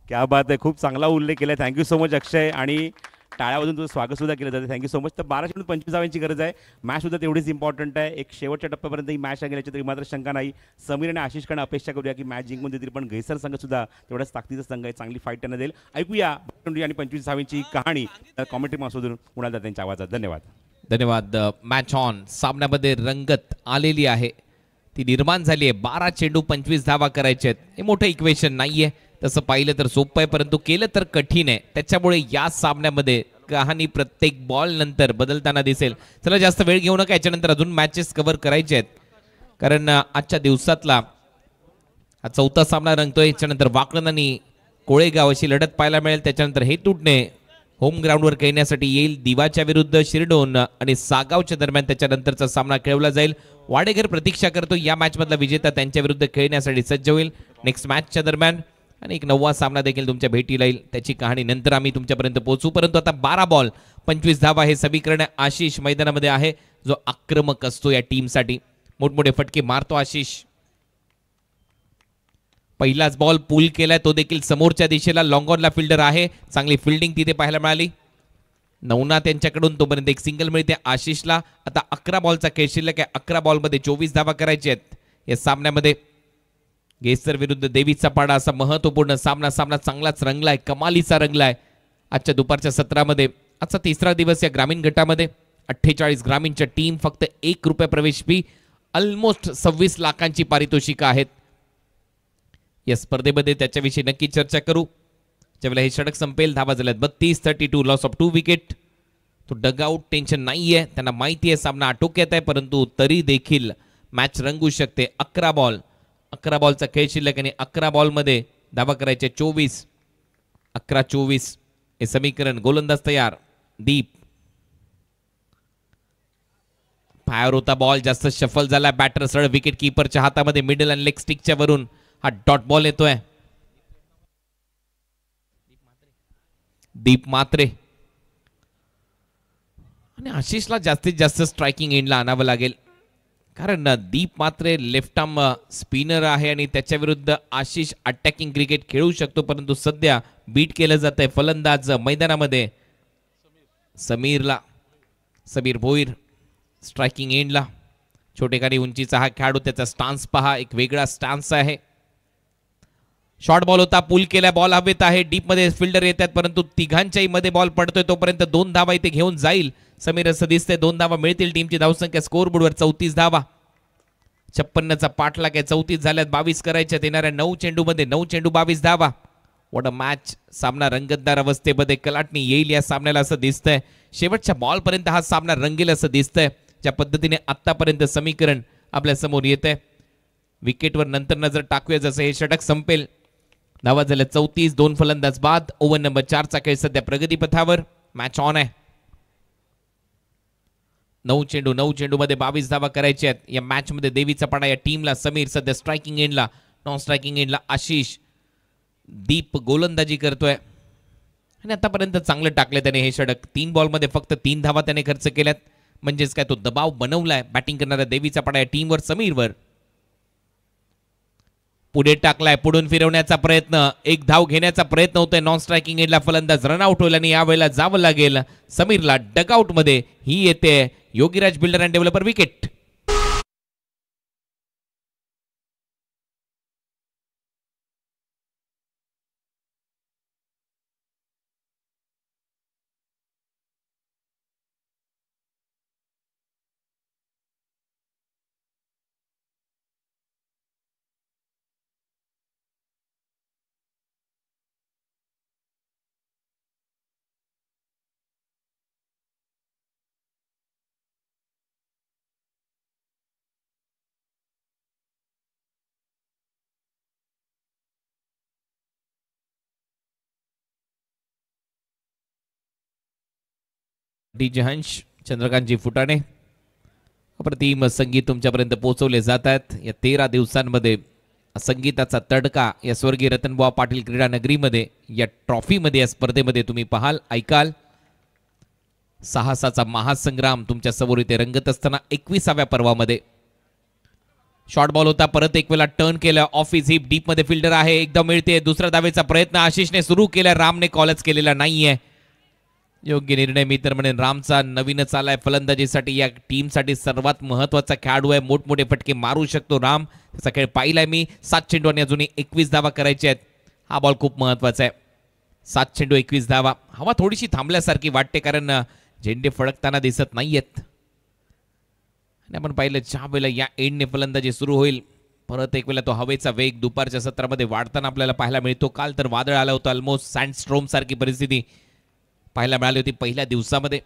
क्या बात आहे, खूप चांगला उल्लेख केला. थँक्यू सो मच अक्षय, आणि टाळ्यामधून तुझं स्वागत सुद्धा केलं जातं. Thank you so much. तर 12 चेंडूत 25 धावांची गरज आहे, मॅच सुद्धा तेवढीच इम्पॉर्टंट आहे. एक शेवटच्या टप्प्यापर्यंत ही मॅच गेल्याची तरी मात्र शंका नाही. समीर आणि आशिषकडे अपेक्षा करूया की मॅच जिंकून देतील, पण घैसर संघ सुद्धा तेवढाच ताकदीचा संघ आहे, चांगली फाईट त्यांना देईल. ऐकूया आणि 25 धावांची कहाणी कॉमेंट्री मासमधून कुणाल दादांच्या आवाजात. धन्यवाद. धन्यवाद. Match on. सामन्यामध्ये रंगत आलेली आहे, ती निर्माण झाली आहे. 12 चेंडू 25 धावा करायचे आहेत. हे मोठं इक्वेशन नाहीये, तसं पाहिलं तर सोपं आहे, परंतु केलं तर कठीण आहे. त्याच्यामुळे या सामन्यामध्ये कहाणी प्रत्येक बॉल नंतर बदलताना दिसेल. चला जास्त वेळ घेऊ नका, याच्यानंतर अजून मॅचेस कव्हर करायचे आहेत, कारण आजच्या दिवसातला हा 4था सामना रंगतोय. याच्यानंतर वाकलन आणि कोळेगाव अशी लढत पाहायला मिळेल. त्याच्यानंतर हे तुटणे होम ग्राउंडवर खेळण्यासाठी येईल. दिवाच्या विरुद्ध शिरडोन आणि सागावच्या दरम्यान त्याच्यानंतरचा सामना खेळवला जाईल. वाडेघर प्रतीक्षा करतो, या मॅच मधला विजेता त्यांच्या विरुद्ध खेळण्यासाठी सज्ज होईल नेक्स्ट मॅचच्या दरम्यान. आणि एक 9वा सामना देखील तुमच्या भेटीला येईल, त्याची कहाणी नंतर आम्ही तुमच्यापर्यंत पोहोचू. परंतु आता 12 बॉल 25 धावा हे समीकरण. आशिष मैदानामध्ये आहे, जो आक्रमक असतो या टीमसाठी, मोठमोठे फटके मारतो आशिष. पहिलाच बॉल पूल केलाय, तो देखील समोरच्या दिशेला. लॉंग ऑनला फिल्डर आहे, चांगली फिल्डिंग तिथे पाहायला मिळाली नवनाथ यांच्याकडून. तोपर्यंत एक सिंगल मिळते आशिषला. आता 11 बॉलचा खेळ शिल्लक आहे. 11 बॉलमध्ये 24 धावा करायचे आहेत या सामन्यामध्ये. गेसर विरुद्ध देवीचा पाडा असा महत्वपूर्ण सामना चांगलाच रंगलाय, कमालीचा रंगलाय आजच्या दुपारच्या सत्रामध्ये. आजचा 3रा दिवस या ग्रामीण गटामध्ये. 48 ग्रामीणच्या टीम, फक्त ₹1 प्रवेश फी, ऑलमोस्ट 26 लाखांची पारितोषिकं आहेत या स्पर्धेमध्ये. त्याच्याविषयी नक्की चर्चा करू ज्यावेळेला हे षटक संपेल. धावा झाल्यात 32-32, लॉस ऑफ 2 विकेट. तो डगआउट टेन्शन नाहीये, त्यांना माहिती आहे सामना आटोक्यात आहे, परंतु तरी देखील मॅच रंगू शकते. 11 बॉल 11 बॉलचा खेळ शिल्लक आणि 11 बॉलमध्ये धावा करायचे 24. 11-24 हे समीकरण. गोलंदाज तयार. दीप फायर होता बॉल, जास्त शफल झाला. बॅटर सरळ विकेट कीपरच्या हातामध्ये मिडल आणि लेग स्टिकच्या वरून हा डॉट बॉल येतोय. दीप मात्रे आणि आशिषला जास्तीत जास्त स्ट्रायकिंग एंडला आणावं लागेल, कारण दीप मात्रे लेफ्ट आर्म स्पिनर आहे आणि त्याच्या विरुद्ध आशिष अटॅकिंग क्रिकेट खेळू शकतो, परंतु सध्या बीट केलं जात आहे फलंदाज मैदानामध्ये. समीर भोईर स्ट्रायकिंग एंडला. छोटेखानी उंचीचा हा खेळाडू, त्याचा स्टान्स पहा, एक वेगळा स्टान्स आहे. शॉर्ट बॉल होता, पुल केला, बॉल हवेत आहे. डीप मध्ये फिल्डर येतात, परंतु तिघांच्याही मध्ये बॉल पडतोय. तोपर्यंत 2 धावा इथे घेऊन जाईल समीर असं दिसतंय. 2 धावा मिळतील. टीमची धावसंख्या स्कोअरबोर्डवर 34 धावा. 56चा पाठलाग आहे. 34 झाल्यात, 22 करायच्यात. येणाऱ्या 9 चेंडूमध्ये 9 चेंडू 22 धावा. What a match. सामना रंगतदार अवस्थेमध्ये कलाटणी येईल या सामन्याला असं दिसतंय. शेवटच्या बॉलपर्यंत हा सामना रंगेल असं दिसतंय. ज्या पद्धतीने आतापर्यंत समीकरण आपल्या समोर येत आहे. विकेटवर नंतर नजर टाकूया जसं हे षटक संपेल. धावा झाल्या 34. 2 फलंदाज बाद. ओव्हर नंबर 4चा खेळ सध्या प्रगतीपथावर. मॅच ऑन आहे. 9 चेंडू मध्ये 22 धावा करायच्या आहेत. या मॅच मध्ये देवीचा पाडा या टीमला. समीर सध्या स्ट्रायकिंग एंडला, नॉन स्ट्रायकिंग एंडला आशिष. दीप गोलंदाजी करतोय आणि आतापर्यंत चांगलं टाकलं त्याने हे षटक. 3 बॉलमध्ये फक्त 3 धावा त्याने खर्च केल्यात, म्हणजेच काय तो दबाव बनवलाय बॅटिंग करणाऱ्या देवीचा पाडा या टीमवर. समीरवर पुढे टाकलाय, पुढून फिरवण्याचा प्रयत्न, एक धाव घेण्याचा प्रयत्न होतोय. नॉन स्ट्रायकिंग एंडला फलंदाज रनआउट होईल आणि यावेळेला जावं लागेल समीरला डगआउट मध्ये. ही येते Yogiraj builder and developer wicket. DJ हंश, चंद्रकांतजी फुटाणे, अप्रतिम संगीत तुमच्यापर्यंत पोहोचवले जात आहेत. या 13 दिवसांमध्ये संगीताचा तडका या स्वर्गीय रतनबुवा पाटील क्रीडा नगरीमध्ये, या ट्रॉफीमध्ये, या स्पर्धेमध्ये तुम्ही पाहाल, ऐकाल. साहसाचा महासंग्राम तुमच्या समोर इथे रंगत असताना 21व्या पर्वामध्ये. शॉर्ट बॉल होता, परत एक वेळा टर्न केला, ऑफिस हिप, डीप मध्ये फिल्डर आहे, एकदा मिळते. दुसरा धावेचा प्रयत्न आशिषने सुरू केला, रामने कॉलच केलेला नाहीये. योग्य निर्णय मी तर म्हणेन रामचा. नवीनच आलाय फलंदाजीसाठी, या टीमसाठी सर्वात महत्वाचा खेळाडू आहे, मोठमोठे फटके मारू शकतो राम. त्याचा खेळ पाहिलाय मी. 7 चेंडू आणि अजूनही 21 धावा करायचे आहेत. हा बॉल खूप महत्वाचा आहे. 7 चेंडू 21 धावा. हवा थोडीशी थांबल्यासारखी वाटते, कारण झेंडे फडकताना दिसत नाहीयेत. आणि आपण पाहिलं ज्या वेळेला या एंडने फलंदाजी सुरू होईल, परत एक वेळेला तो हवेचा वेग दुपारच्या सत्रामध्ये वाढताना आपल्याला पाहायला मिळतो. काल तर वादळ आलं होतं, ऑलमोस्ट सँडस्ट्रोम सारखी परिस्थिती पाहायला मिळाली होती पहिल्या दिवसामध्ये.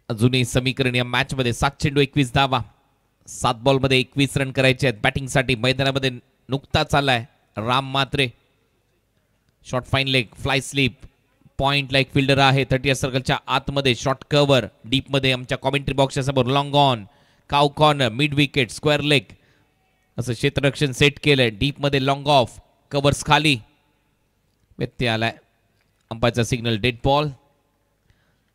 अजूनही समीकरण या मॅच मध्ये 7 चेंडू 21 धावा. 7 बॉलमध्ये 21 रन करायचे आहेत. बॅटिंगसाठी मैदानामध्ये नुकताच आलाय Ram Matre. Short fine leg, fly slip, point like fielder आहे. 30 सर्कलच्या आतमध्ये शॉर्ट कव्हर, डीप मध्ये आमच्या कॉमेंट्री बॉक्सच्या समोर लॉंग ऑन, काव corner, mid wicket, square leg असं क्षेत्ररक्षण सेट केलंय. डीप मध्ये लॉंग ऑफ, कव्हर्स खाली. व्यत्यय आलाय, अंपायरचा सिग्नल डेड बॉल.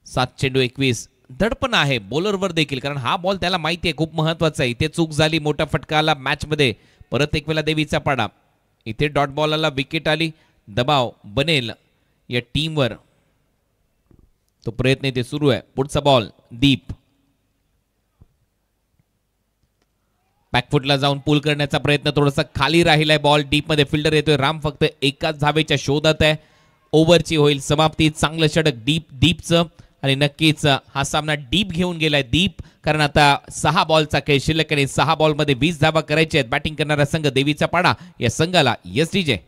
7 चेंडू 21. दडपण आहे बॉलरवर देखील, कारण हा बॉल त्याला माहिती आहे खूप महत्वाचा आहे. इथे चूक झाली, मोठा फटका आला मॅच मध्ये. परत एक वेळा देवीचा पाडा, इथे डॉट बॉल आला, विकेट आली, दबाव बनेल या टीमवर. तो प्रयत्न इथे सुरू आहे. पुढचा बॉल दीप, बॅकफुटला जाऊन पुल करण्याचा प्रयत्न, थोडासा खाली राहिलाय बॉल. डीप मध्ये फिल्डर येतोय. राम फक्त एकाच धावेच्या शोधात आहे. ओव्हरची होईल समाप्ती. चांगलं षटक दीपचं, आणि नक्कीच हा सामना डीप घेऊन गेलाय दीप, कारण आता 6 बॉलचा खेळ शिल्लक आहे. 6 बॉलमध्ये 20 धावा करायच्या आहेत. बॅटिंग करणारा संघ देवीचा पाडा. या संघाला यस डीजे.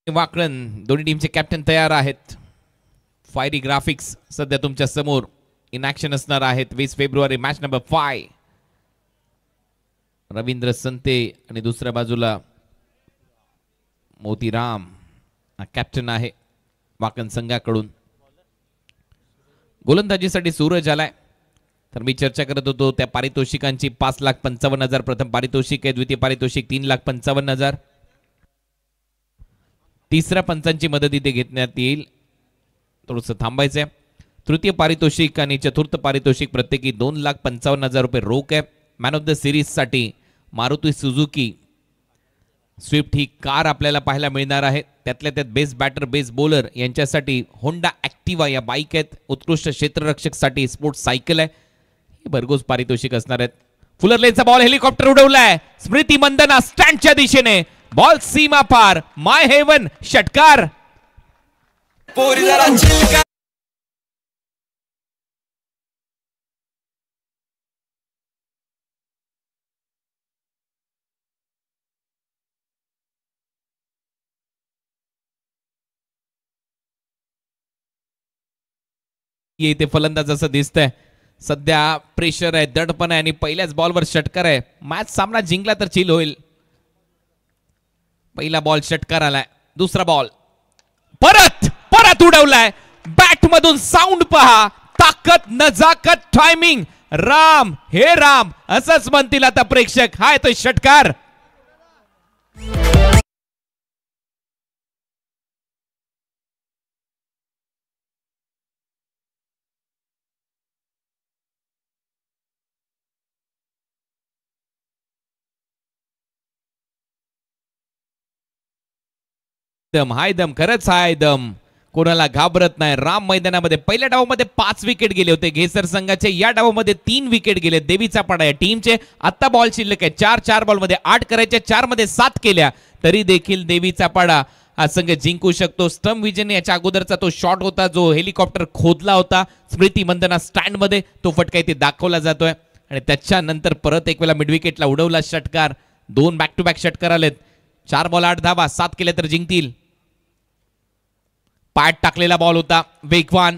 वाकळण दोन्ही टीमचे कॅप्टन तयार आहेत. फायरी ग्राफिक्स सध्या तुमच्या समोर इन ऍक्शन असणार आहेत. 20 फेब्रुवारी मॅच नंबर 5. रवींद्र संते आणि दुसऱ्या बाजूला मोतीराम कॅप्टन आहे वाकण संघाकडून. गोलंदाजीसाठी सूरज आलाय. तर मी चर्चा करत होतो त्या पारितोषिकांची. 5,55,000 प्रथम पारितोषिक आहे. द्वितीय पारितोषिक 3,55,000. तिसऱ्या पंचांची मदत इथे घेण्यात येईल. थोडंसं थांबायचंय. तृतीय पारितोषिक आणि चतुर्थ पारितोषिक प्रत्येकी 2,55,000 रुपये रोख आहे. मॅन ऑफ द सिरीज साठी मारुती सुझुकी स्विफ्ट ही कार आपल्याला पाहायला मिळणार आहे. त्यातल्या त्यात बेस्ट बॅटर बेस्ट बॉलर यांच्यासाठी होंडा ऍक्टिवा या बाईक आहेत. उत्कृष्ट क्षेत्ररक्षक साठी स्पोर्ट्स सायकल आहे. हे भरघोस पारितोषिक असणार आहेत. फुलर लेनचा बॉल हेलिकॉप्टर उडवलाय. स्मृती मंदना स्टँडच्या दिशेने. बॉल सीमा पार. माय हेवन षटकार. इथे फलंदाज असं दिसतंय. सध्या प्रेशर आहे, दडपण आहे आणि पहिल्याच बॉलवर षटकार आहे. मॅच सामना जिंकला तर चिल होईल. पहिला बॉल षटकार आलाय. दुसरा बॉल परत परत उडवलाय. बॅट मधून साऊंड पहा. ताकद, नजाकत, टायमिंग. राम हे राम असंच म्हणतील आता प्रेक्षक. हा येतोय षटकार. दम हाय दम, खरंच हाय दम. कोणाला घाबरत नाही. राम मैदानामध्ये पहिल्या डावामध्ये 5 विकेट गेले होते घेसर संघाचे. या डावामध्ये 3 विकेट गेले. देवीचा पाडा या टीमचे. आता बॉल शिल्लक आहे 4 बॉलमध्ये 8 करायच्या. 4 मध्ये 7 केल्या तरी देखील देवीचा पाडा हा संघ जिंकू शकतो. स्टम्प विजन याच्या अगोदरचा तो शॉट होता जो हेलिकॉप्टर खोदला होता स्मृती मंदना स्टँड मध्ये. तो फटका इथे दाखवला जातोय आणि त्याच्यानंतर परत एक वेळा मिड विकेटला उडवला षटकार. 2 बॅक टू बॅक षटकार आलेत. 4 बॉल 8 धावा. 7 केले तर जिंकतील. पाठ टाकलेला बॉल होता वेगवान.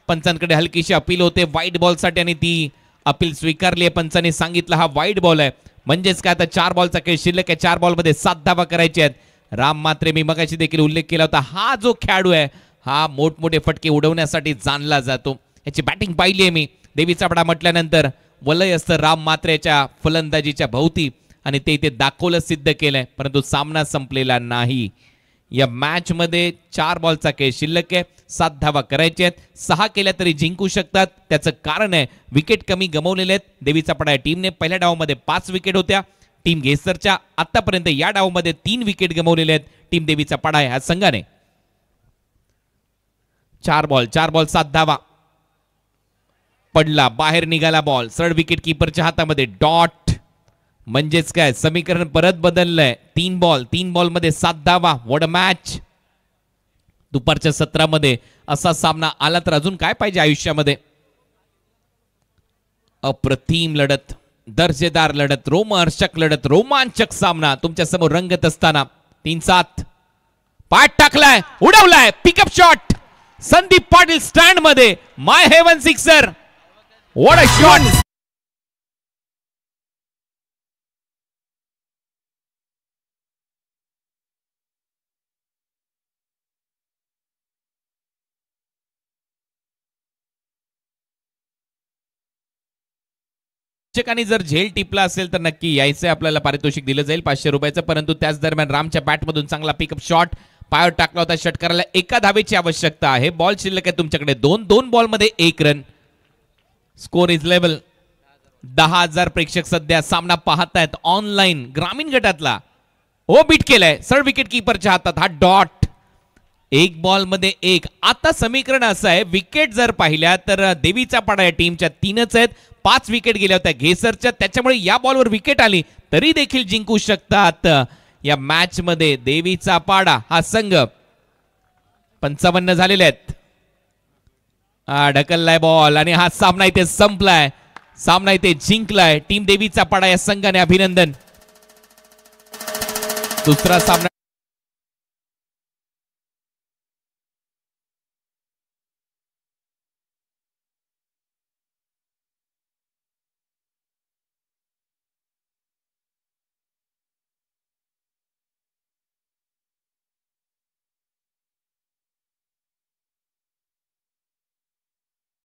पंचांकडे हलकीशी अपील होते वाईट बॉल साठी आणि ती अपील स्वीकारली आहे. पंचांनी सांगितलं हा वाईट बॉल आहे. म्हणजेच काय आता 4 बॉलचा खेळ शिल्लक आहे. 4 बॉलमध्ये 7 धावा करायचे आहेत. राम मात्रे मी मगाशी देखील उल्लेख केला होता. हा जो खेळाडू आहे हा मोठमोठे फटके उडवण्यासाठी जाणला जातो. याची बॅटिंग पाहिली आहे मी. देवीचा पाडा म्हटल्यानंतर वलय असतं राम मात्रेच्या फलंदाजीच्या भोवती आणि ते इथे दाखवलं, सिद्ध केलंय. परंतु सामना संपलेला नाही. या मॅच मध्ये 4 बॉलचा खेळ शिल्लक आहे. 7 धावा करायचे आहेत. 6 केल्या तरी जिंकू शकतात. त्याचं कारण आहे विकेट कमी गमावलेले आहेत देवीचा पाडा या टीमने. पहिल्या डावामध्ये 5 विकेट होत्या टीम घेसरच्या. आतापर्यंत या डावामध्ये 3 विकेट गमावलेले आहेत टीम देवीचा पाडा ह्या संघाने. 4 बॉल 7 धावा. पडला बाहेर निघाला बॉल. सरळ विकेट कीपरच्या हातामध्ये. डॉट म्हणजेच काय समीकरण परत बदललंय. 3 बॉल मध्ये 7 धावा. What a match. दुपारच्या सत्रामध्ये असा सामना आला तर अजून काय पाहिजे आयुष्यामध्ये. अप्रतिम लढत, दर्जेदार लढत, रोमहर्षक लढत, रोमांचक सामना तुमच्या समोर रंगत असताना 3-7 पाठ टाकलाय, उडवलाय, pick up shot. Sandeep Patil stand मध्ये. My heaven sixer. What a shot. प्रेक्षकांनी जर झेल टिपला असेल तर नक्की यायचं. आपल्याला पारितोषिक दिलं जाईल 500 रुपयाचं. परंतु त्याच दरम्यान रामच्या बॅटमधून चांगला पिकअप शॉट. पायावर टाकला होता. षटकाराला 1 धावेची आवश्यकता आहे. बॉल शिल्लक आहे तुमच्याकडे 2 बॉलमध्ये 1 रन. Score is level. 10,000 प्रेक्षक सध्या सामना पाहतायत ऑनलाईन. ग्रामीण गटातला ओ बीट केलाय सरळ विकेट कीपरच्या हातात. हा डॉट. 1 बॉलमध्ये 1. आता समीकरण असं आहे विकेट जर पाहिल्या तर देवीचा पाडा या टीमच्या 3च आहेत. 5 विकेट गेल्या होत्या घेसरच्या. त्याच्यामुळे या बॉलवर विकेट आली तरी देखील जिंकू शकतात. या मॅच मध्ये देवीचा पाडा हा संघ 55 झालेले आहेत. ढकललाय बॉल आणि हा सामना इथे संपलाय. सामना इथे जिंकलाय टीम देवीचा पाडा या संघाने. अभिनंदन. दुसरा सामना